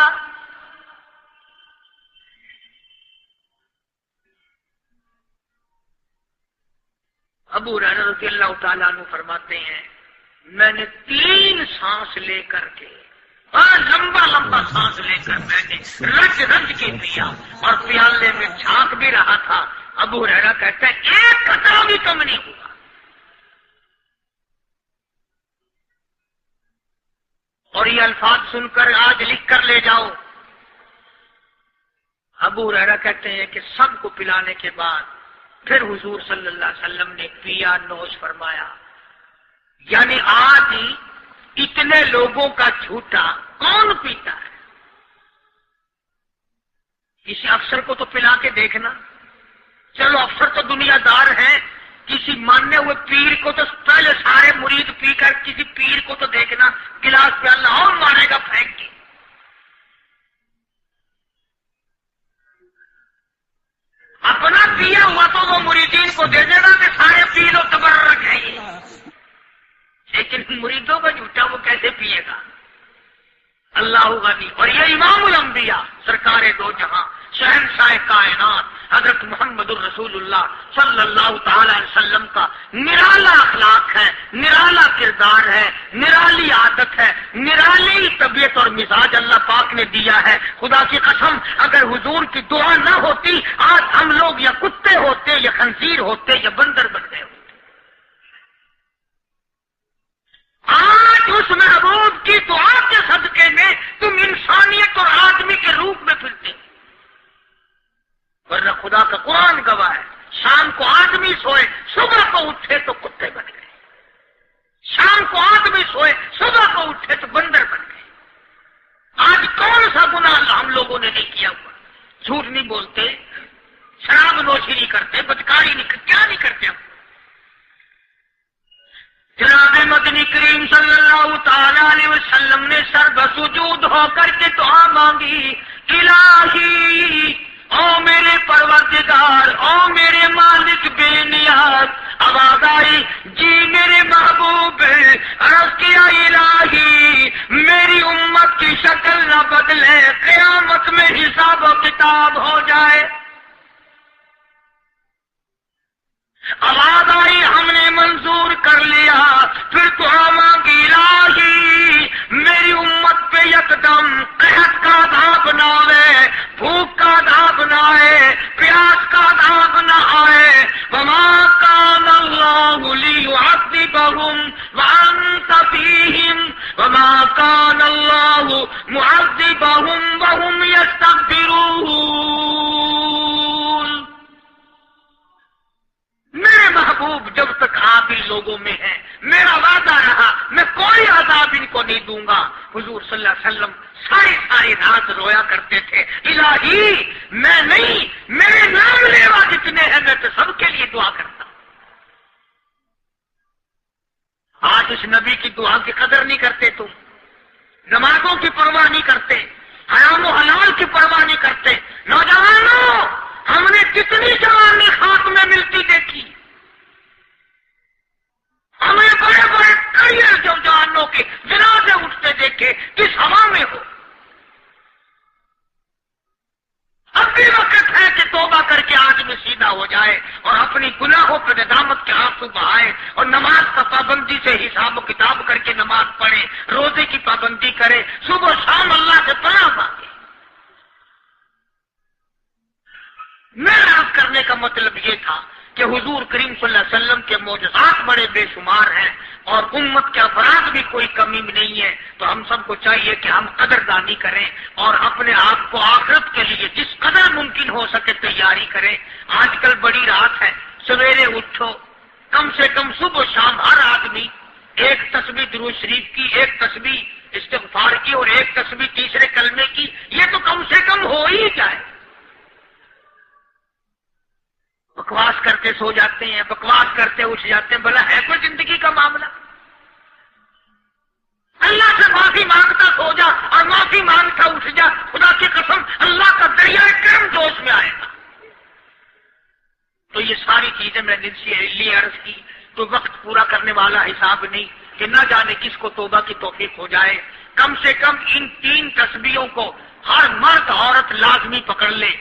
ابو ہریرہ رضی اللہ تعالیٰ عنہ فرماتے ہیں میں نے 3 سانس لے کر کے لمبا لمبا سانس لے کر میں نے رج رج کے پیا اور پیالے میں جھانک بھی رہا تھا۔ ابو ہریرہ کہتا ہے ایک قطرہ بھی کم نہیں ہوا۔ اور یہ الفاظ سن کر آج لکھ کر لے جاؤ۔ ابو ہریرہ کہتے ہیں کہ سب کو پلانے کے بعد پھر حضور صلی اللہ علیہ وسلم نے پیا، نوش فرمایا۔ یعنی آج ہی اتنے لوگوں کا جھوٹا کون پیتا ہے؟ کسی افسر کو تو پلا کے دیکھنا، چلو افسر تو دنیا دار ہیں، کسی ماننے ہوئے پیر کو تو پہلے سارے مرید پی کر کسی پیر کو تو دیکھنا گلاس پہ اللہ اور مارے گا پھینک کے۔ اپنا پیا ہوا تو وہ مریدین کو دے دے گا کہ سارے پی لو تبرک ہے یہ، لیکن مریدوں کا جھوٹا وہ کیسے پیے گا؟ اللہ غنی۔ اور یہ امام الانبیاء سرکار دو جہاں شہنشاہ کائنات حضرت محمد الرسول اللہ صلی اللہ تعالی علیہ وسلم کا نرالا اخلاق ہے، نرالا کردار ہے، نرالی عادت ہے، نرالی طبیعت اور مزاج اللہ پاک نے دیا ہے۔ خدا کی قسم اگر حضور کی دعا نہ ہوتی آج ہم لوگ یا کتے ہوتے یا خنزیر ہوتے یا بندر بن گئے ہوتے۔ آج اس محبوب کی دعا کے صدقے میں تم انسانیت اور آدمی کے روپ میں پھرتے، ورنہ خدا کا قرآن گواہ ہے شام کو آدمی سوئے صبح کو اٹھے تو کتے بن گئے، شام کو آدمی سوئے صبح کو اٹھے تو بندر بن گئے۔ آج کون سا گناہ ہم لوگوں نے نہیں کیا ہوا؟ جھوٹ نہیں بولتے، شراب نوشی نہیں کرتے، بدکاری نہیں کرتے، کیا نہیں کرتے ہم؟ جناب مدنی کریم صلی اللہ تعالی علیہ وسلم نے سر بسجود ہو کر کے دعا مانگی، الہی او میرے پروردگار، او میرے مالک بے نیاز. آواز آئی جی میرے محبوب، عرض کیا الہی میری امت کی شکل نہ بدلے، قیامت میں حساب و کتاب ہو جائے. آواز آئی ہم نے منظور کر لیا. پھر دعا مانگی الہی میری امت پہ یکدم قحط کا عذاب نہ آئے، بھوک کا عذاب نہ آئے، پیاس کا عذاب نہ آئے. وما کان اللہ لیعذبہم وانت فیہم وما کان اللہ معذبہم وہم یستغفرون. میرے محبوب جب تک آپ ان لوگوں میں ہیں میرا وعدہ رہا میں کوئی عذاب ان کو نہیں دوں گا. حضور صلی اللہ علیہ وسلم ساری رات رویا کرتے تھے، الہی میں نہیں، میرے نام لیوا جتنے ہیں میں تو سب کے لیے دعا کرتا ہوں. آج اس نبی کی دعا کی قدر نہیں کرتے، تم نمازوں کی پرواہ نہیں کرتے، حرام و حلال کی پرواہ نہیں کرتے. نوجوانوں ہم نے کتنی جوانی خاک میں ملتی دیکھی، ہمیں بڑے بڑے کریئر جوانوں کے جنازے اٹھتے دیکھے، کس ہوا میں ہو. اب بھی وقت ہے کہ توبہ کر کے آدمی سیدھا ہو جائے اور اپنی گناہوں پر ندامت کے آنسو بہائے اور نماز کا پابندی سے حساب و کتاب کر کے نماز پڑھے، روزے کی پابندی کرے، صبح شام اللہ سے پناہ مانگے. میرا عرض کرنے کا مطلب یہ تھا کہ حضور کریم صلی اللہ علیہ وسلم کے معجزات بڑے بے شمار ہیں اور امت کے افراد بھی کوئی کمی نہیں ہے. تو ہم سب کو چاہیے کہ ہم قدردانی کریں اور اپنے آپ کو آخرت کے لیے جس قدر ممکن ہو سکے تیاری کریں. آج کل بڑی رات ہے، سویرے اٹھو، کم سے کم صبح شام ہر آدمی ایک تسبیح درود شریف کی، ایک تسبیح استغفار کی اور ایک تسبیح تیسرے کلمے کی، یہ تو کم سے کم ہو ہی جائے. بکواس کرتے سو جاتے ہیں، بکواس کرتے اٹھ جاتے ہیں، بھلا ہے کوئی زندگی کا معاملہ؟ اللہ سے معافی مانگتا سو جا اور معافی مانگتا اٹھ جا، خدا کی قسم اللہ کا دریائے کرم جوش میں آئے گا. تو یہ ساری چیزیں میں نے لیے عرض کی تو وقت پورا کرنے والا حساب نہیں کہ نہ جانے کس کو توبہ کی توفیق ہو جائے. کم سے کم ان 3 تسبیحوں کو ہر مرد عورت لازمی پکڑ لے.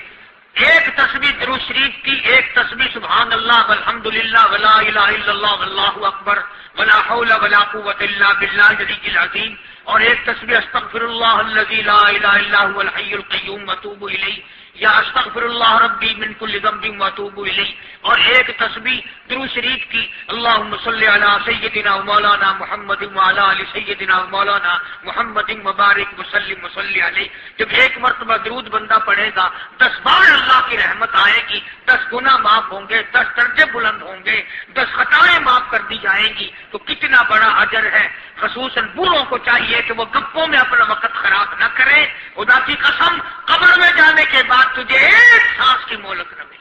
ایک تسبیح درود شریف کی، ایک تسبیح سبحان اللہ والحمدللہ ولا الہ الا اللہ واللہ اکبر ولا حول ولا قوۃ الا باللہ العلی العظیم، اور ایک تسبیح استغفر اللہ الذی لا الہ الا هو الحی القیوم واتوب الیہ، یا استغفر اللہ ربی من کل ذنب واتوب الیہ، اور ایک تسبیح درود شریف کی اللہم صلی علی سیدنا و مولانا محمد وعلی آل سیدنا و مولانا محمد مبارک وسلم وصلی علیہ. جب ایک مرتبہ درود بندہ پڑھے گا 10 بار اللہ کی رحمت آئے گی، 10 گناہ معاف ہوں گے، 10 درجے بلند ہوں گے، 10 خطائیں معاف کر دی جائیں گی. تو کتنا بڑا اجر ہے. خصوصاً بوڑھوں کو چاہیے کہ وہ گپوں میں اپنا وقت خراب نہ کریں. خدا کی قسم قبر میں جانے کے بعد تجھے ایک سانس کی مہلت نہ ملے.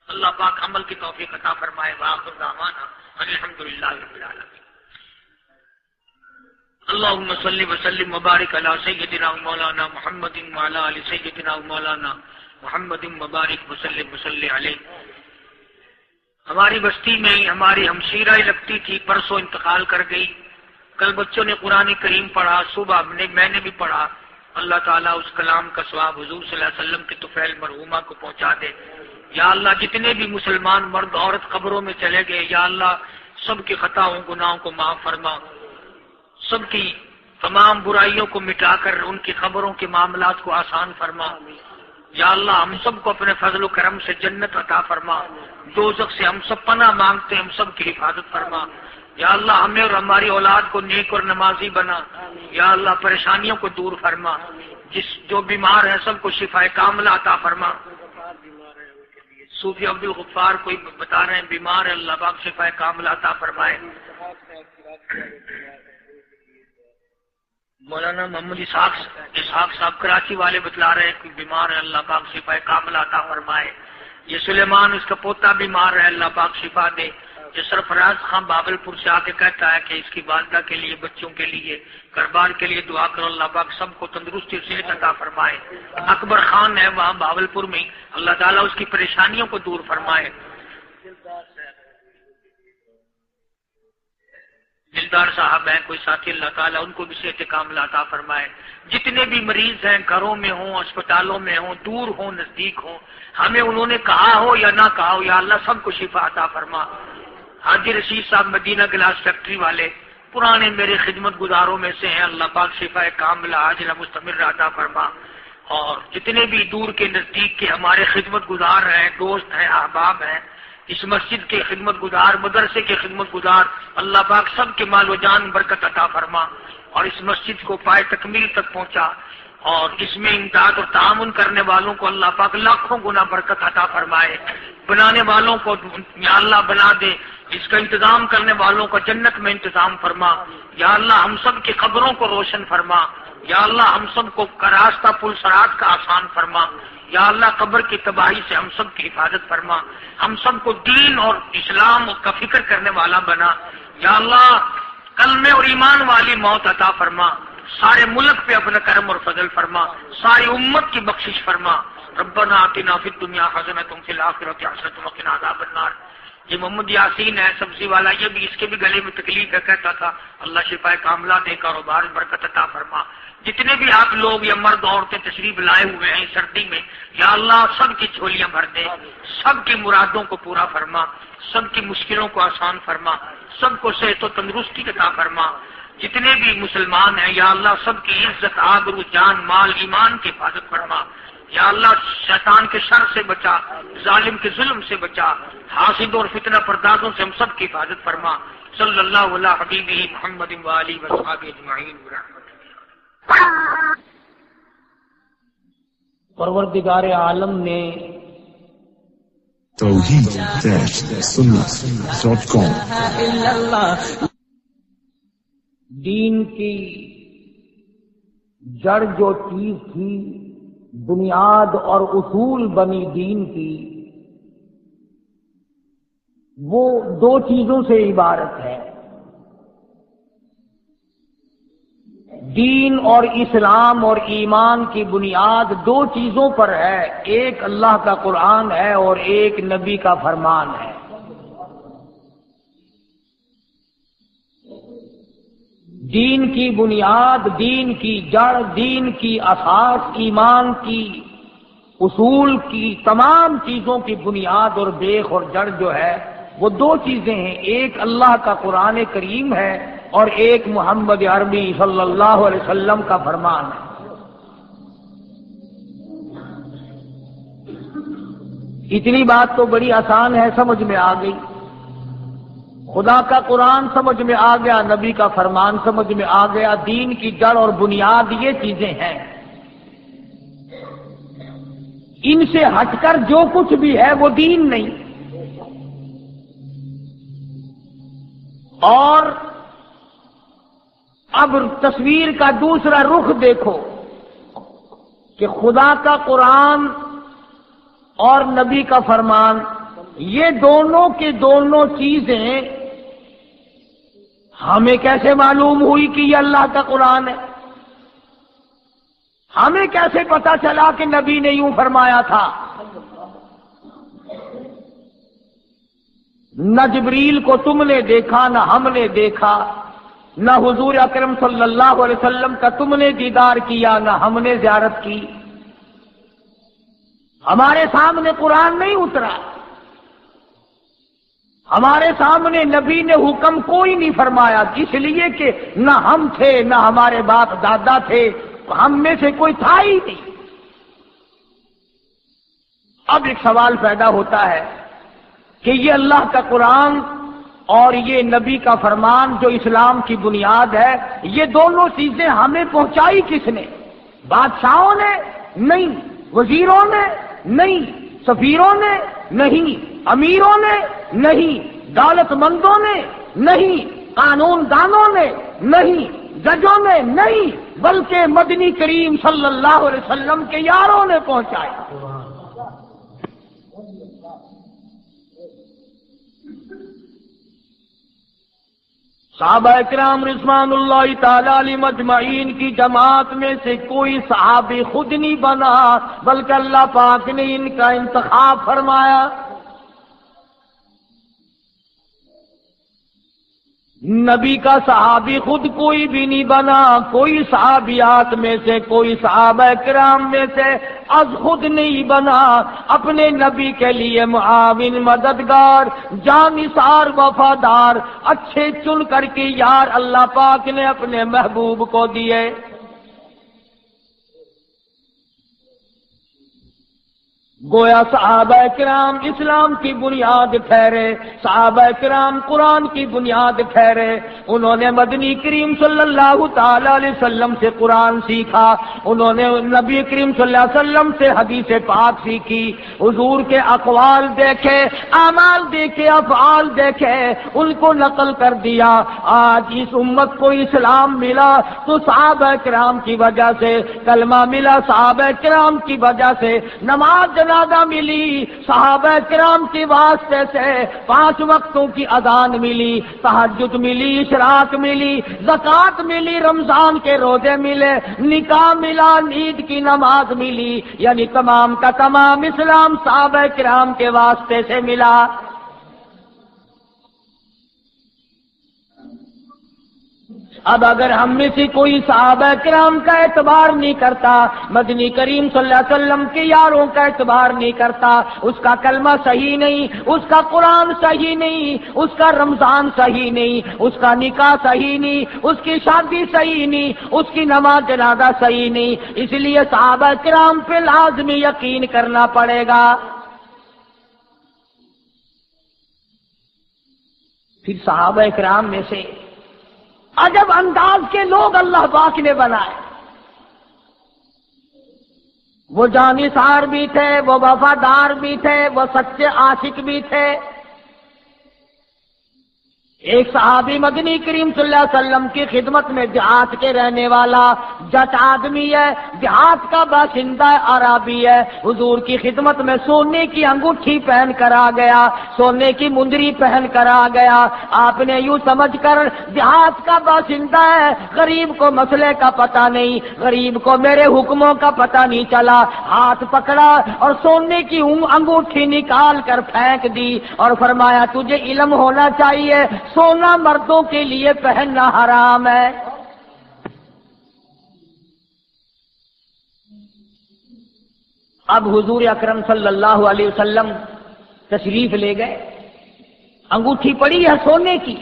اللہ پاک عمل کی توفیق عطا فرمائے. وآخر دعوانا الحمدللہ رب العالمین. اللہم صلی وسلم وبارک علی سیدنا مولانا محمد وعلی آل سیدنا مولانا محمد مبارک وسلم وصلی علیہ. ہماری بستی میں ہماری ہمشیرہ لگتی تھی، پرسوں انتقال کر گئی. کل بچوں نے قرآن کریم پڑھا، صبح میں نے بھی پڑھا. اللہ تعالیٰ اس کلام کا ثواب حضور صلی اللہ علیہ وسلم کے طفیل مرحومہ کو پہنچا دے. یا اللہ جتنے بھی مسلمان مرد عورت قبروں میں چلے گئے، یا اللہ سب کی خطاؤں گناہوں کو معاف فرما، سب کی تمام برائیوں کو مٹا کر ان کی خبروں کے معاملات کو آسان فرما. یا اللہ ہم سب کو اپنے فضل و کرم سے جنت عطا فرما. دوزخ سے ہم سب پناہ مانگتے ہیں، ہم سب کی حفاظت فرما. یا اللہ ہمیں اور ہماری اولاد کو نیک اور نمازی بنا. یا اللہ پریشانیوں کو دور فرما. جو بیمار ہیں سب کو شفا کاملہ عطا فرما. صوفی عبد الغفار کوئی بتا رہے ہیں بیمار ہے، اللہ پاک شفا کاملہ عطا فرمائے. مولانا محمد اسحاق صاحب کراچی والے بتلا رہے ہیں کوئی بیمار ہے، اللہ پاک شفا کاملہ عطا فرمائے. یہ سلیمان اس کا پوتا بیمار ہے، اللہ پاک شفا دے. یہ سرفراز خان باول پور سے آ کے کہتا ہے کہ اس کی والدہ کے لیے، بچوں کے لیے، گھر بار کے لیے دعا کرو، اللہ پاک سب کو تندرستی سے عطا فرمائے۔ اکبر خان ہے وہاں باول پور میں، اللہ تعالیٰ اس کی پریشانیوں کو دور فرمائے۔ دلدار صاحب ہیں کوئی ساتھی، اللہ تعالیٰ ان کو بھی صحت کاملہ عطا فرمائے۔ جتنے بھی مریض ہیں، گھروں میں ہوں، اسپتالوں میں ہوں، دور ہوں، نزدیک ہوں، ہمیں انہوں نے کہا ہو یا نہ کہا ہو، یا اللہ سب کو شفا عطا فرما۔ حاجی رشید صاحب مدینہ گلاس فیکٹری والے پرانے میرے خدمت گزاروں میں سے ہیں، اللہ پاک شفا کاملہ عاجلہ مستمر عطا فرما۔ اور جتنے بھی دور کے نزدیک کے ہمارے خدمت گزار ہیں، دوست ہیں، احباب ہیں، اس مسجد کے خدمت گزار، مدرسے کے خدمت گزار، اللہ پاک سب کے مال و جان برکت عطا فرما، اور اس مسجد کو پائے تکمیل تک پہنچا، اور اس میں امداد اور تعاون کرنے والوں کو اللہ پاک لاکھوں گنا برکت عطا فرمائے، بنانے والوں کو یا اللہ بنا دے، اس کا انتظام کرنے والوں کا جنت میں انتظام فرما، یا اللہ ہم سب کی قبروں کو روشن فرما، یا اللہ ہم سب کو راستہ پل صراط کا آسان فرما، یا اللہ قبر کی تباہی سے ہم سب کی حفاظت فرما، ہم سب کو دین اور اسلام کا فکر کرنے والا بنا، یا اللہ کلمے اور ایمان والی موت عطا فرما، سارے ملک پہ اپنا کرم اور فضل فرما، ساری امت کی بخشش فرما۔ ربنا آتنا فی الدنیا حسنۃ وفی الآخرۃ حسنۃ وقنا عذاب النار۔ یہ محمد یاسین ہے سبزی والا، یہ بھی اس کے بھی گلے میں تکلیف ہے، کہتا تھا اللہ شفا کاملہ دے، کاروبار برکت عطا فرما۔ جتنے بھی آپ لوگ یا مرد عورتیں تشریف لائے ہوئے ہیں سردی میں، یا اللہ سب کی جھولیاں بھر دے، سب کی مرادوں کو پورا فرما، سب کی مشکلوں کو آسان فرما، سب کو صحت و تندرستی عطا فرما۔ جتنے بھی مسلمان ہیں یا اللہ سب کی عزت، آبرو، جان، مال، ایمان کی حفاظت فرما، یا اللہ شیطان کے شر سے بچا، ظالم کے ظلم سے بچا، حاسد اور فتنہ پردازوں سے ہم سب کی حفاظت فرما۔ صلی اللہ علیہ حبیبہ محمد وآلہ وصحبہ اجمعین برحمتہ۔ پروردگار عالم نے توحید-سنت.com دین کی جڑ جو چیز تھی، بنیاد اور اصول بنی دین کی، وہ دو چیزوں سے عبارت ہے۔ دین اور اسلام اور ایمان کی بنیاد دو چیزوں پر ہے، ایک اللہ کا قرآن ہے اور ایک نبی کا فرمان ہے۔ دین کی بنیاد، دین کی جڑ، دین کی اساس، ایمان کی اصول کی تمام چیزوں کی بنیاد اور بیخ اور جڑ جو ہے وہ دو چیزیں ہیں، ایک اللہ کا قرآن کریم ہے اور ایک محمد عربی صلی اللہ علیہ وسلم کا فرمان ہے۔ اتنی بات تو بڑی آسان ہے، سمجھ میں آ گئی۔ خدا کا قرآن سمجھ میں آ گیا، نبی کا فرمان سمجھ میں آ گیا، دین کی جڑ اور بنیاد یہ چیزیں ہیں۔ ان سے ہٹ کر جو کچھ بھی ہے وہ دین نہیں۔ اور اب تصویر کا دوسرا رخ دیکھو کہ خدا کا قرآن اور نبی کا فرمان، یہ دونوں کے دونوں چیزیں ہمیں کیسے معلوم ہوئی کہ یہ اللہ کا قرآن ہے؟ ہمیں کیسے پتا چلا کہ نبی نے یوں فرمایا تھا؟ نہ جبریل کو تم نے دیکھا، نہ ہم نے دیکھا، نہ حضور اکرم صلی اللہ علیہ وسلم کا تم نے دیدار کیا، نہ ہم نے زیارت کی۔ ہمارے سامنے قرآن نہیں اترا، ہمارے سامنے نبی نے حکم کوئی نہیں فرمایا، اس لیے کہ نہ ہم تھے، نہ ہمارے باپ دادا تھے، ہم میں سے کوئی تھا ہی نہیں۔ اب ایک سوال پیدا ہوتا ہے کہ یہ اللہ کا قرآن اور یہ نبی کا فرمان جو اسلام کی بنیاد ہے، یہ دونوں چیزیں ہمیں پہنچائی کس نے؟ بادشاہوں نے؟ نہیں۔ وزیروں نے؟ نہیں۔ سفیروں نے؟ نہیں۔ امیروں نے؟ نہیں۔ دولت مندوں نے؟ نہیں۔ قانون دانوں نے؟ نہیں۔ ججوں نے؟ نہیں، بلکہ مدنی کریم صلی اللہ علیہ وسلم کے یاروں نے پہنچائی۔ صحابہ کرام رضوانullah تعالی علیہم اجمعین کی جماعت میں سے کوئی صحابی خود نہیں بنا، بلکہ اللہ پاک نے ان کا انتخاب فرمایا۔ نبی کا صحابی خود کوئی بھی نہیں بنا، کوئی صحابیات میں سے، کوئی صحابہ کرام میں سے از خود نہیں بنا، اپنے نبی کے لیے معاون، مددگار، جانثار، وفادار، اچھے چن کر کے یار اللہ پاک نے اپنے محبوب کو دیے۔ گویا صحابہ کرام اسلام کی بنیاد ٹھہرے، صحابہ کرام قرآن کی بنیاد ٹھہرے، انہوں نے مدنی کریم صلی اللہ تعالی علیہ وسلم سے قرآن سیکھا، انہوں نے نبی کریم صلی اللہ علیہ وسلم سے حدیث پاک سیکھی، حضور کے اقوال دیکھے، اعمال دیکھے، افعال دیکھے، ان کو نقل کر دیا۔ آج اس امت کو اسلام ملا تو صحابہ کرام کی وجہ سے، کلمہ ملا صحابہ کرام کی وجہ سے، نماز جنازہ ملی صحابہ کرام کے واسطے سے، 5 وقتوں کی اذان ملی، تہجد ملی، اشراق ملی، زکوٰۃ ملی، رمضان کے روزے ملے، نکاح ملا، عید کی نماز ملی، یعنی تمام کا تمام اسلام صحابہ کرام کے واسطے سے ملا۔ اب اگر ہم میں سے کوئی صحابہ کرام کا اعتبار نہیں کرتا، مدنی کریم صلی اللہ علیہ وسلم کے یاروں کا اعتبار نہیں کرتا، اس کا کلمہ صحیح نہیں، اس کا قرآن صحیح نہیں، اس کا رمضان صحیح نہیں، اس کا نکاح صحیح نہیں، اس کی شادی صحیح نہیں، اس کی نماز جنازہ صحیح نہیں، اس لیے صحابہ کرام پہ لازمی یقین کرنا پڑے گا۔ پھر صحابہ کرام میں سے عجب انداز کے لوگ اللہ پاک نے بنائے، وہ جانثار بھی تھے، وہ وفادار بھی تھے، وہ سچے عاشق بھی تھے۔ ایک صحابی مدنی کریم صلی اللہ علیہ وسلم کی خدمت میں دیہات کے رہنے والا جٹ آدمی ہے، دیہات کا باشندہ عربی ہے، حضور کی خدمت میں سونے کی انگوٹھی پہن کر آ گیا، سونے کی مندری پہن کر آ گیا۔ آپ نے یوں سمجھ کر دیہات کا باشندہ ہے، غریب کو مسئلے کا پتہ نہیں، غریب کو میرے حکموں کا پتہ نہیں چلا، ہاتھ پکڑا اور سونے کی انگوٹھی نکال کر پھینک دی اور فرمایا تجھے علم ہونا چاہیے، سونا مردوں کے لیے پہننا حرام ہے۔ اب حضور اکرم صلی اللہ علیہ وسلم تشریف لے گئے، انگوٹھی پڑی ہے سونے کی،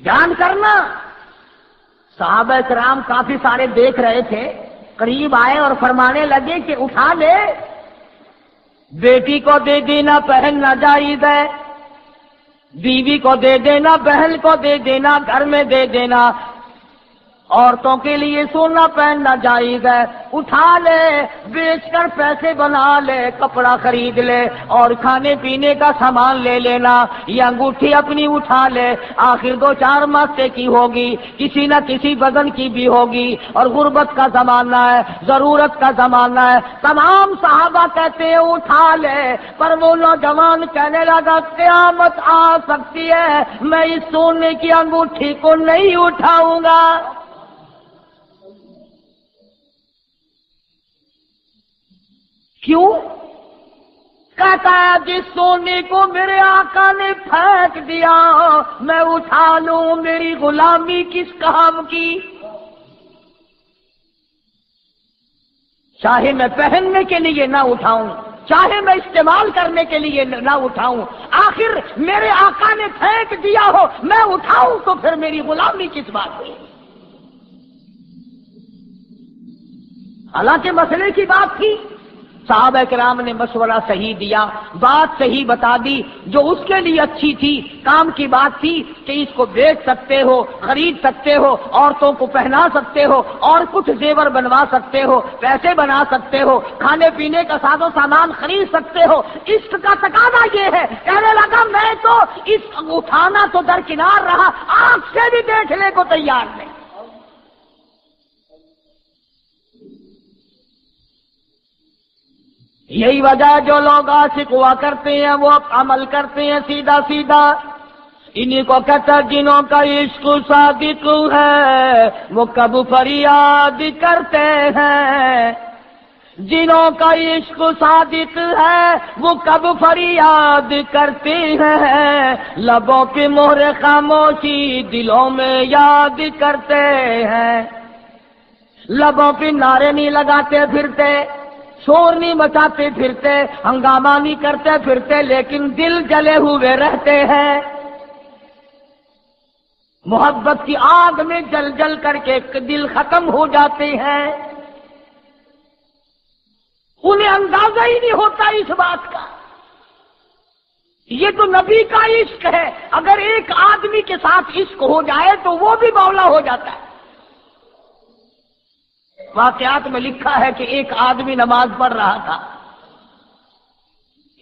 دھیان کرنا صحابہ کرام کافی سارے دیکھ رہے تھے، قریب آئے اور فرمانے لگے کہ اٹھا لے، بیٹی کو دے دینا پہننا جائز ہے، بیوی کو دے دینا، بہن کو دے دینا، گھر میں دے دینا، عورتوں کے لیے سونا پہننا جائز ہے، اٹھا لے، بیچ کر پیسے بنا لے، کپڑا خرید لے اور کھانے پینے کا سامان لے لینا، یہ انگوٹھی اپنی اٹھا لے، آخر 2-4 ماسے کی ہوگی، کسی نہ کسی بدن کی بھی ہوگی، اور غربت کا زمانہ ہے، ضرورت کا زمانہ ہے۔ تمام صحابہ کہتے ہیں اٹھا لے، پر وہ نوجوان کہنے لگا قیامت آ سکتی ہے، میں اس سونے کی انگوٹھی کو نہیں اٹھاؤں گا۔ کیوں؟ کہتا ہے جس سونے کو میرے آقا نے پھینک دیا میں اٹھا لوں، میری غلامی کس کام کی؟ چاہے میں پہننے کے لیے نہ اٹھاؤں، چاہے میں استعمال کرنے کے لیے نہ اٹھاؤں، آخر میرے آقا نے پھینک دیا ہو میں اٹھاؤں تو پھر میری غلامی کس بات کی؟ حالانکہ مسئلے کی بات تھی، صحابہ کرام نے مشورہ صحیح دیا، بات صحیح بتا دی، جو اس کے لیے اچھی تھی، کام کی بات تھی کہ اس کو بیچ سکتے ہو، خرید سکتے ہو، عورتوں کو پہنا سکتے ہو، اور کچھ زیور بنوا سکتے ہو، پیسے بنا سکتے ہو، کھانے پینے کا ساز و سامان خرید سکتے ہو۔ اس کا تقاضا یہ ہے، کہنے لگا میں تو اس اٹھانا تو درکنار رہا، آنکھ سے بھی دیکھنے کو تیار نہیں۔ یہی وجہ جو لوگ عاشق ہوا کرتے ہیں وہ عمل کرتے ہیں سیدھا سیدھا، انہیں کو کہتا جنہوں کا عشق صادق ہے وہ کب فریاد کرتے ہیں، جنہوں کا عشق صادق ہے وہ کب فریاد کرتے ہیں، لبوں پہ مہر خاموشی دلوں میں یاد کرتے ہیں، لبوں پہ نعرے نہیں لگاتے پھرتے، شور نہیں مچاتے پھرتے، ہنگامہ نہیں کرتے پھرتے، لیکن دل جلے ہوئے رہتے ہیں، محبت کی آگ میں جل جل کر کے دل ختم ہو جاتے ہیں، انہیں اندازہ ہی نہیں ہوتا اس بات کا۔ یہ تو نبی کا عشق ہے، اگر ایک آدمی کے ساتھ عشق ہو جائے تو وہ بھی مولا ہو جاتا ہے۔ واقعات میں لکھا ہے کہ ایک آدمی نماز پڑھ رہا تھا،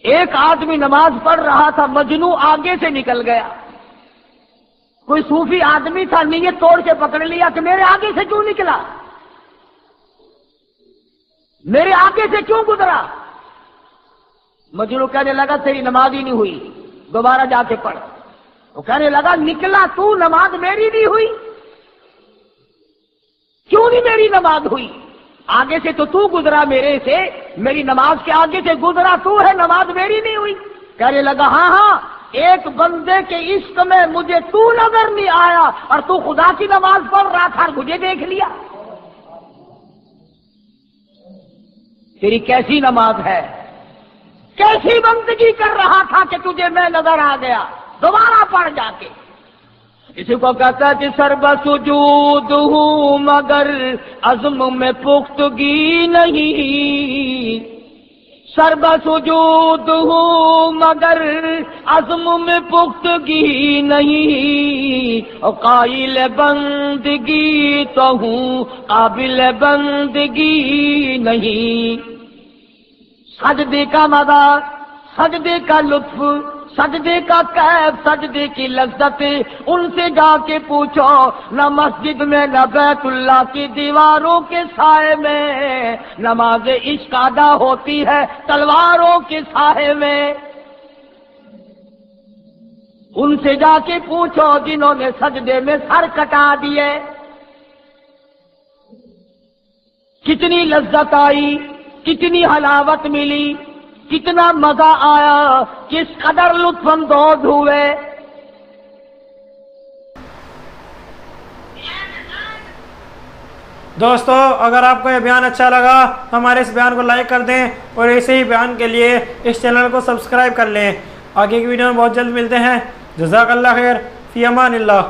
ایک آدمی نماز پڑھ رہا تھا، مجنو آگے سے نکل گیا، کوئی صوفی آدمی تھا، نیت توڑ کے پکڑ لیا کہ میرے آگے سے کیوں نکلا، میرے آگے سے کیوں گزرا؟ مجنو کہنے لگا تیری نماز ہی نہیں ہوئی، دوبارہ جا کے پڑھ۔ وہ کہنے لگا نکلا تو، نماز میری نہیں ہوئی، کیوں نہیں میری نماز ہوئی؟ آگے سے تو گزرا میرے سے، میری نماز کے آگے سے گزرا تو ہے، نماز میری نہیں ہوئی۔ کہنے لگا ہاں ہاں، ایک بندے کے عشق میں مجھے تو نظر نہیں آیا اور تو خدا کی نماز پڑھ رہا تھا اور مجھے دیکھ لیا، تیری کیسی نماز ہے، کیسی بندگی کر رہا تھا کہ تجھے میں نظر آ گیا، دوبارہ پڑھ جا کے۔ اسی کو کہتا ہے کہ سرب سجود ہوں مگر عزم میں پختگی نہیں، سرب سجود ہوں مگر عزم میں پختگی نہیں، اور قائل بندگی تو ہوں قابل بندگی نہیں۔ سجدے کا مزہ، سجدے کا لطف، سجدے کا کیف، سجدے کی لذت ان سے جا کے پوچھو، نہ مسجد میں نہ بیت اللہ کی دیواروں کے سائے میں نماز عشق ادا ہوتی ہے تلواروں کے سائے میں، ان سے جا کے پوچھو جنہوں نے سجدے میں سر کٹا دیے، کتنی لذت آئی، کتنی حلاوت ملی، کتنا مزہ آیا، کس قدر لطف اندوز ہوئے۔ دوستو اگر آپ کو یہ بیان اچھا لگا تو ہمارے اس بیان کو لائک کر دیں اور ایسے ہی بیان کے لیے اس چینل کو سبسکرائب کر لیں۔ آگے کی ویڈیو میں بہت جلد ملتے ہیں۔ جزاک اللہ خیر، فی امان اللہ۔